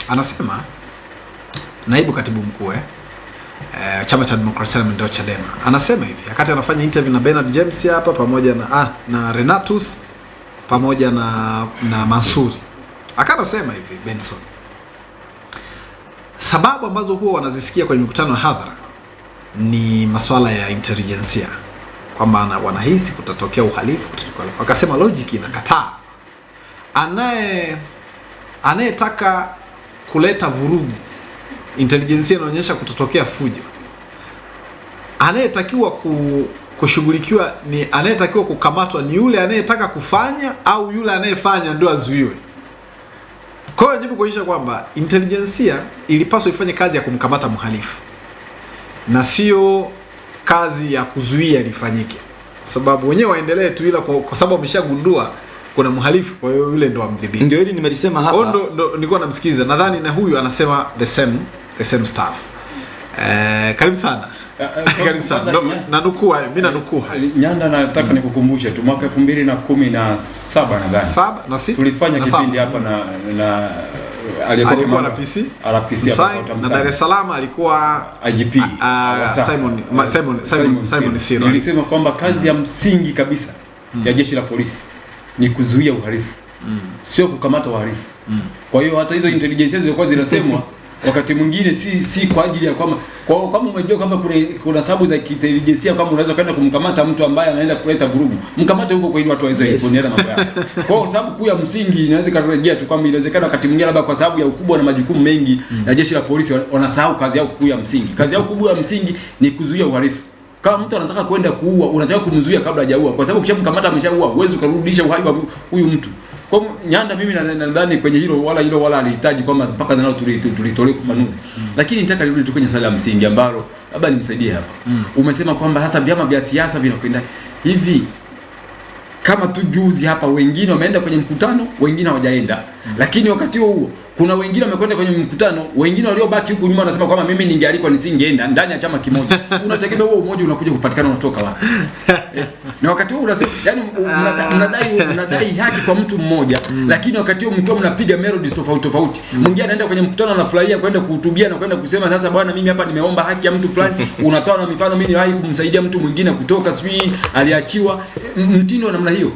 Anasema naibu katibu mkuu chama cha demokrasia na maendeleo Chadema. Anasema hivi wakati anafanya interview na Bernard James hapa pamoja na Renatus pamoja na Mansuri. Akanasema hivi Benson, sababu ambazo huwa wanazisikia kwenye mikutano ya hadhara ni masuala ya intelijensia, kwamba wanahisi kutatokea uhalifu. Akasema logic inakataa. Anayetaka kuleta vurugu, intelijensia inaonyesha kutatokea fujo. Anayetakiwa kushughulikiwa ni anayetakiwa kukamatwa ni yule anayetaka kufanya au yule anayefanya ndio azuiwe. Kwa hiyo jibu kuonyesha kwamba intelijensia ilipaswa ifanye kazi ya kumkamata mhalifu na sio kazi ya kuzuia lifanyike, sababu wenyewe waendelee tu, ila kwa sababu wameshagundua kuna mhalifu, kwa hiyo yule ndo amdhibiti. Ndio hili nimelisema hapa. Ndo nilikuwa namsikiza, nadhani na huyu anasema the same stuff. Karibu sana. Karibu sana. Nanukuu hayo, mimi nanukuu hayo. Nyanda, nataka nikukumbushe tu mwaka 2017 nadhani. Tulifanya kipindi hapa na alikuwa na RPC na Dar es Salaam alikuwa IGP Simon Siro. Nilisema kwamba kazi ya msingi kabisa ya jeshi la polisi ni kuzuia uhalifu, sio kukamata wahalifu. Kwa hiyo hata hizo intelligence zilizokuwa zinasemwa wakati mwingine si kwa ajili ya kama umejua kwamba kuna sababu za kiintelijensia kama unaweza kwenda kumkamata mtu ambaye anaenda kuleta vurugu, mkamate huko kwa ili watu waweze kuonyesha mambo yao. Kwa sababu kuu ya msingi inaweza kurejea tu kwamba inawezekana wakati mwingine labda kwa sababu ya ukubwa na majukumu mengi ya jeshi la polisi wanasahau kazi yao kuu ya msingi. Kazi yao kubwa ya msingi ni kuzuia uhalifu. Kama mtu anataka kwenda kuua, unataka kumzuia kabla hajaua, kwa sababu ukishamkamata ameshaua, huwezi kurudisha uhai wa huyu mtu. Kwa Nyanda, mimi nadhani kwenye hilo wala alihitaji kwamba mpaka nalo tulitolee ufafanuzi. Lakini nitaka nirudi tu kwenye swali la msingi ambalo labda nimsaidie hapa. Umesema kwamba sasa vyama vya siasa vinakwenda hivi. Kama tu juzi hapa wengine wameenda kwenye mkutano, wengine hawajaenda. Lakini wakati huo kuna wengine wamekwenda kwenye mkutano, wengine waliobaki huku nyuma wanasema kwamba mimi ningealikwa nisingeenda ndani ya chama kimoja. Unategemea huo umoja unakuja kupatikana unatoka wapi? Na wakati huo unasema yani unadai haki kwa mtu mmoja, lakini wakati huo mkiwa mnapiga melodies tofauti. Mwingine anaenda kwenye mkutano anafurahia kwenda kuhutubia na kwenda kusema sasa bwana mimi hapa nimeomba haki ya mtu fulani, unatoa na mifano mimi niwahi kumsaidia mtu mwingine kutoka sijui aliachiwa, mtindo wa namna hiyo.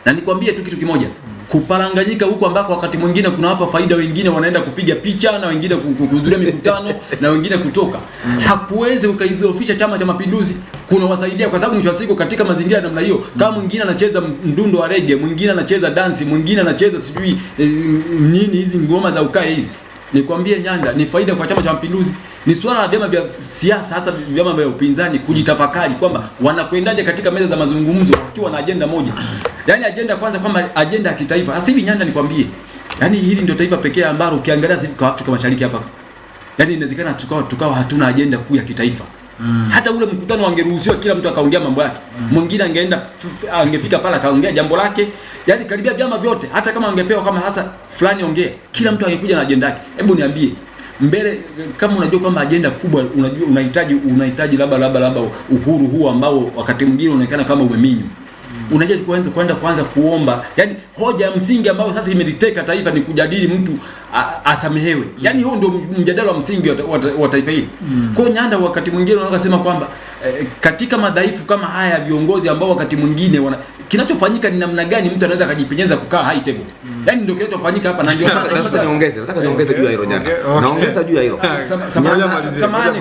Na nikwambie tu kitu kimoja, kuparanganyika huko ambako wakati mwingine kuna hapa faida, wengine wanaenda kupiga picha na wengine kuhudhuria mikutano na wengine kutoka, hakuwezi ukaidhoofisha Chama cha Mapinduzi. Kuna wasaidia kwa sababu mwisho wa siku katika mazingira namna hiyo, kama mwingine anacheza mdundo wa reggae, mwingine anacheza dance, mwingine anacheza sijui nini hizi ngoma za ukae hizi, nikwambie Nyanda, ni faida kwa Chama cha Mapinduzi. Ni swala la vyama vya siasa, hata vyama vya upinzani kujitafakari kwamba wanakwendaje katika meza za mazungumzo wakiwa na ajenda moja. Yaani ajenda kwanza kwamba ajenda ya kitaifa. Sasa hivi Nyanda, nikwambie, yaani hili ndio taifa pekee ambalo ukiangalia sasa kwa Afrika Mashariki hapa, yaani inawezekana tukawa hatuna ajenda kuu ya kitaifa. Hata ule mkutano wangeruhusiwa kila mtu akaongea mambo yake. Mwingine angefika pale akaongea jambo lake. Yaani karibia vyama vyote hata kama wangepewa kama hasa fulani ongea, kila mtu angekuja na ajenda yake. Hebu niambie, mbele kama unajua kwamba ajenda kubwa unajua unahitaji labda uhuru huu ambao wakati mwingine unaonekana kama umeminywa, unajua kwenda kwanza kuomba, yani hoja ya msingi ambayo sasa imeliteka taifa ni kujadili mtu asamehewe. Yani huo ndio mjadala wa msingi wa taifa hili. Kwa Nyanda, wakati mwingine unaweza kusema kwamba katika madhaifu kama haya ya viongozi ambao wakati mwingine kinachofanyika ni namna gani mtu anaweza kujipenyeza kukaa high table. Yani ndio kinachofanyika hapa, na ndio sasa nataka niongeze juu ya hilo Nyanda. Naongeza juu ya hilo. Samahani,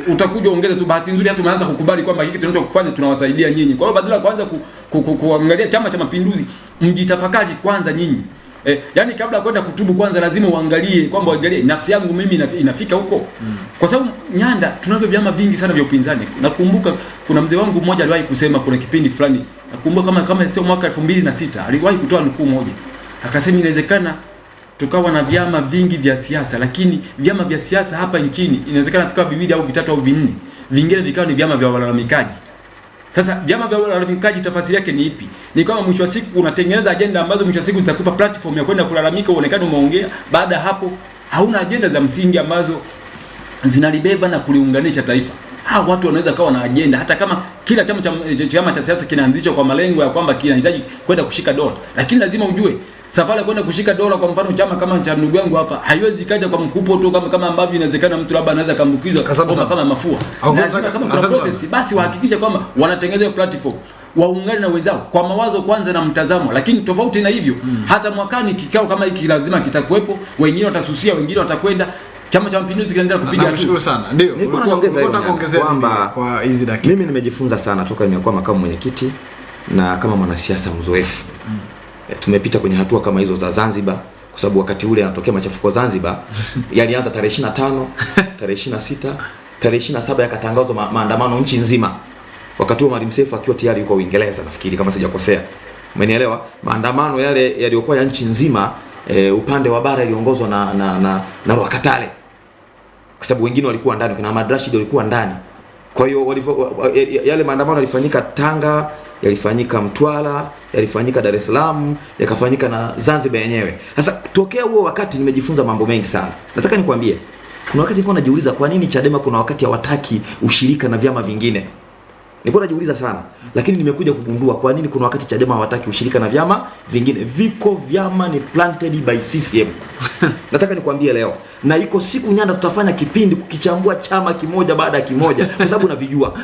utakuja ongeza tu. Bahati nzuri hata umeanza kukubali kwamba hiki tunachokufanya tunawasaidia nyinyi. Kwa hiyo badala ya kwanza kuangalia Chama cha Mapinduzi, mjitafakari kwanza nyinyi. Yani kabla ya kwenda kutubu kwanza lazima uangalie kwamba uangalie nafsi yangu mimi inafika huko. Kwa sababu Nyanda, tunavyo vyama vingi sana vya upinzani. Nakumbuka kuna mzee wangu mmoja aliwahi kusema, kuna kipindi fulani nakumbuka kama sio mwaka 2006 aliwahi kutoa nukuu moja. Akasema inawezekana tukawa na vyama vingi vya siasa, lakini vyama vya siasa hapa nchini inawezekana tukawa viwili au vitatu au vinne, vingine vikawa ni vyama vya walalamikaji. Sasa vyama vya walalamikaji tafasiri yake ni ipi? Ni kama mwisho wa siku unatengeneza ajenda ambazo mwisho wa siku zitakupa platform ya kwenda kulalamika, uonekane umeongea. Baada ya hapo hauna ajenda za msingi ambazo zinalibeba na kuliunganisha taifa. Watu wanaweza kawa na ajenda hata kama kila chama cha siasa kinaanzishwa kwa malengo ya kwamba kinahitaji kwenda kushika dola, lakini lazima ujue Safari ya kwenda kushika dola kwa mfano chama kama cha ndugu yangu hapa haiwezi kaja kwa mkupo tu kama ambavyo inawezekana mtu labda anaweza kuambukizwa kama mafua. Lazima kama kuna process basi wahakikishe kwamba wanatengeneza platform. Waungane na wenzao kwa mawazo kwanza na mtazamo, lakini tofauti na hivyo hata mwakani kikao kama hiki lazima kitakuwepo, wengine watasusia, wengine watakwenda. Chama cha Mapinduzi kinaendelea kupiga tu. Nashukuru sana. Ndio. Nilikuwa naongezea kwamba kwa hizi dakika mimi nimejifunza sana toka nimekuwa makamu mwenyekiti na kama mwanasiasa mzoefu. Tumepita kwenye hatua kama hizo za Zanzibar kwa sababu wakati ule yanatokea machafuko Zanzibar yalianza tarehe 25, tarehe 26, tarehe 27 yakatangazwa maandamano nchi nzima. Wakati huo Maalim Seif akiwa tayari yuko Uingereza nafikiri kama sijakosea. Umenielewa? Maandamano yale yaliokuwa ya nchi nzima upande wa bara iliongozwa na Rwakatare. Kwa sababu wengine walikuwa ndani, kuna Ahmad Rashid walikuwa ndani. Kwa hiyo yale maandamano yalifanyika Tanga, yalifanyika Mtwara, yalifanyika Dar es Salaam, yakafanyika na Zanzibar yenyewe. Sasa tokea huo wakati nimejifunza mambo mengi sana. Nataka nikwambie, kuna wakati nilikuwa najiuliza kwa nini Chadema kuna wakati hawataki ushirika na vyama vingine. Nilikuwa najiuliza sana, lakini nimekuja kugundua kwa nini kuna wakati Chadema hawataki ushirika na vyama vingine. Viko vyama ni planted by CCM. Nataka nikwambie leo, na iko siku Nyanda tutafanya kipindi kukichambua chama kimoja baada ya kimoja kwa sababu navijua.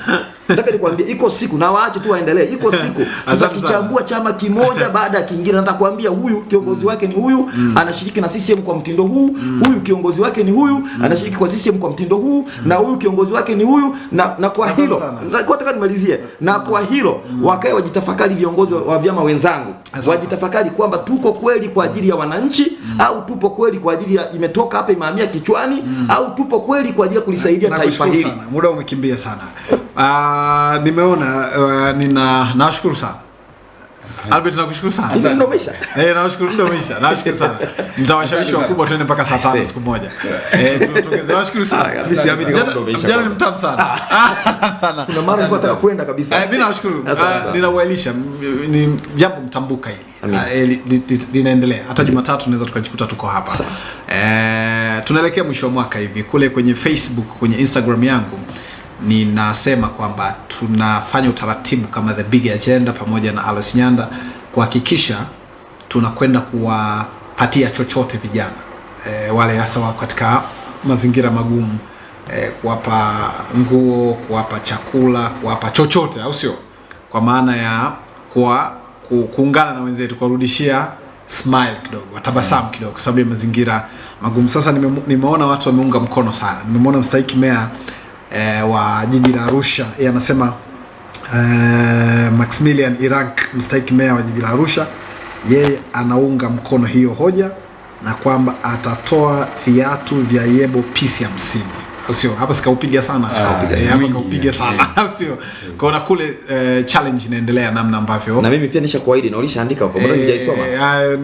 Nataka nikwambie iko siku na waache tu waendelee. Iko siku tutakichambua chama kimoja baada ya kingine. Nataka kuambia huyu kiongozi wake ni huyu, anashiriki na CCM kwa mtindo huu, huyu kiongozi wake ni huyu, anashiriki kwa CCM kwa mtindo huu, na huyu kiongozi wake ni huyu, na kwa hilo nataka nimalizie. Na kwa hilo wakae wajitafakari viongozi wa vyama wenzangu. Wajitafakari kwamba tuko kweli kwa ajili ya wananchi au tupo kweli kwa ajili ya imetoka hapa imehamia kichwani au tupo kweli kwa ajili ya kulisaidia taifa hili. Muda umekimbia sana. Nimeona nashukuru sana. Albert nakushukuru sana. Ndio umesha. Nashukuru ndio umesha. Nashukuru sana. Mtawashawishi wakubwa tuende mpaka saa 5 siku moja. Tuongeze. Nashukuru sana. Mimi siamini kama ndio umesha. Jana ni mtamu sana. Sana. Kuna mara nilikuwa nataka kwenda kabisa. Mimi nashukuru. Ninauelisha ni jambo mtambuka hili. Linaendelea. Hata Jumatatu tunaweza tukajikuta tuko hapa. Tunaelekea mwisho wa mwaka hivi. Kule kwenye Facebook, kwenye Instagram yangu ninasema kwamba tunafanya utaratibu kama The Big Agenda pamoja na Alois Nyanda kuhakikisha tunakwenda kuwapatia chochote vijana wale hasa wako katika mazingira magumu, kuwapa nguo, kuwapa chakula, kuwapa chochote, au sio? Kwa maana ya kuungana na wenzetu, kurudishia smile kidogo, tabasamu kidogo kwa sababu ya mazingira magumu. Sasa nimeona watu wameunga mkono sana. Nimeona mstahiki meya wa jiji la Arusha, yeye anasema Maximilian Irank, mstahiki meya wa jiji la Arusha, yeye anaunga mkono hiyo hoja na kwamba atatoa viatu vya Yebo pisi 50. Sio hapa sikaupiga sana, hapa kaupiga sana, sio kuna kule challenge inaendelea namna ambavyo, na mimi pia nishakuahidi na ulishaandika hapo, bado nijaisoma.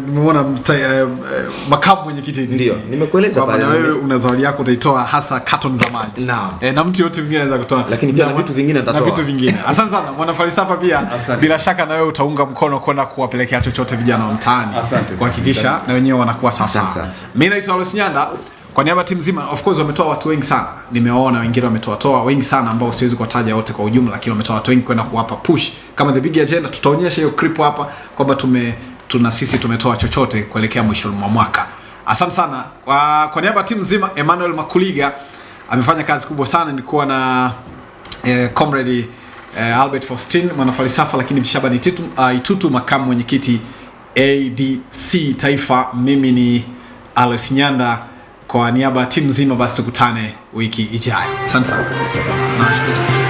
Nimeona makamu mwenyekiti, ndio nimekueleza pale, na wewe una zawadi yako utaitoa, hasa carton za maji na mtu yote mwingine anaweza kutoa, lakini pia na vitu vingine nitatoa, na vitu vingine. Asante sana mwana falsafa pia. Bila shaka na wewe utaunga mkono kwenda kuwapelekea chochote vijana wa mtaani kuhakikisha na wenyewe wanakuwa sawa. Mimi naitwa Alois Nyanda. Kwa niaba timu nzima, of course wametoa watu wengi sana. Nimeona wengine wametoa wengi sana ambao siwezi kuwataja wote kwa ujumla, lakini wametoa watu wengi kwenda kuwapa push kama The Big Agenda. Tutaonyesha hiyo clip hapa kwamba sisi tumetoa chochote kuelekea mwisho wa mwaka. Asante sana. Kwa niaba timu nzima, Emmanuel Makuliga amefanya kazi kubwa sana. Nilikuwa na comrade Albert Faustin, mwanafalsafa, lakini Shabani Itutu, makamu mwenyekiti ADC Taifa. Mimi ni Alois Nyanda. Kwa niaba ya timu nzima, basi tukutane wiki ijayo. Asante sana. Nashukuru.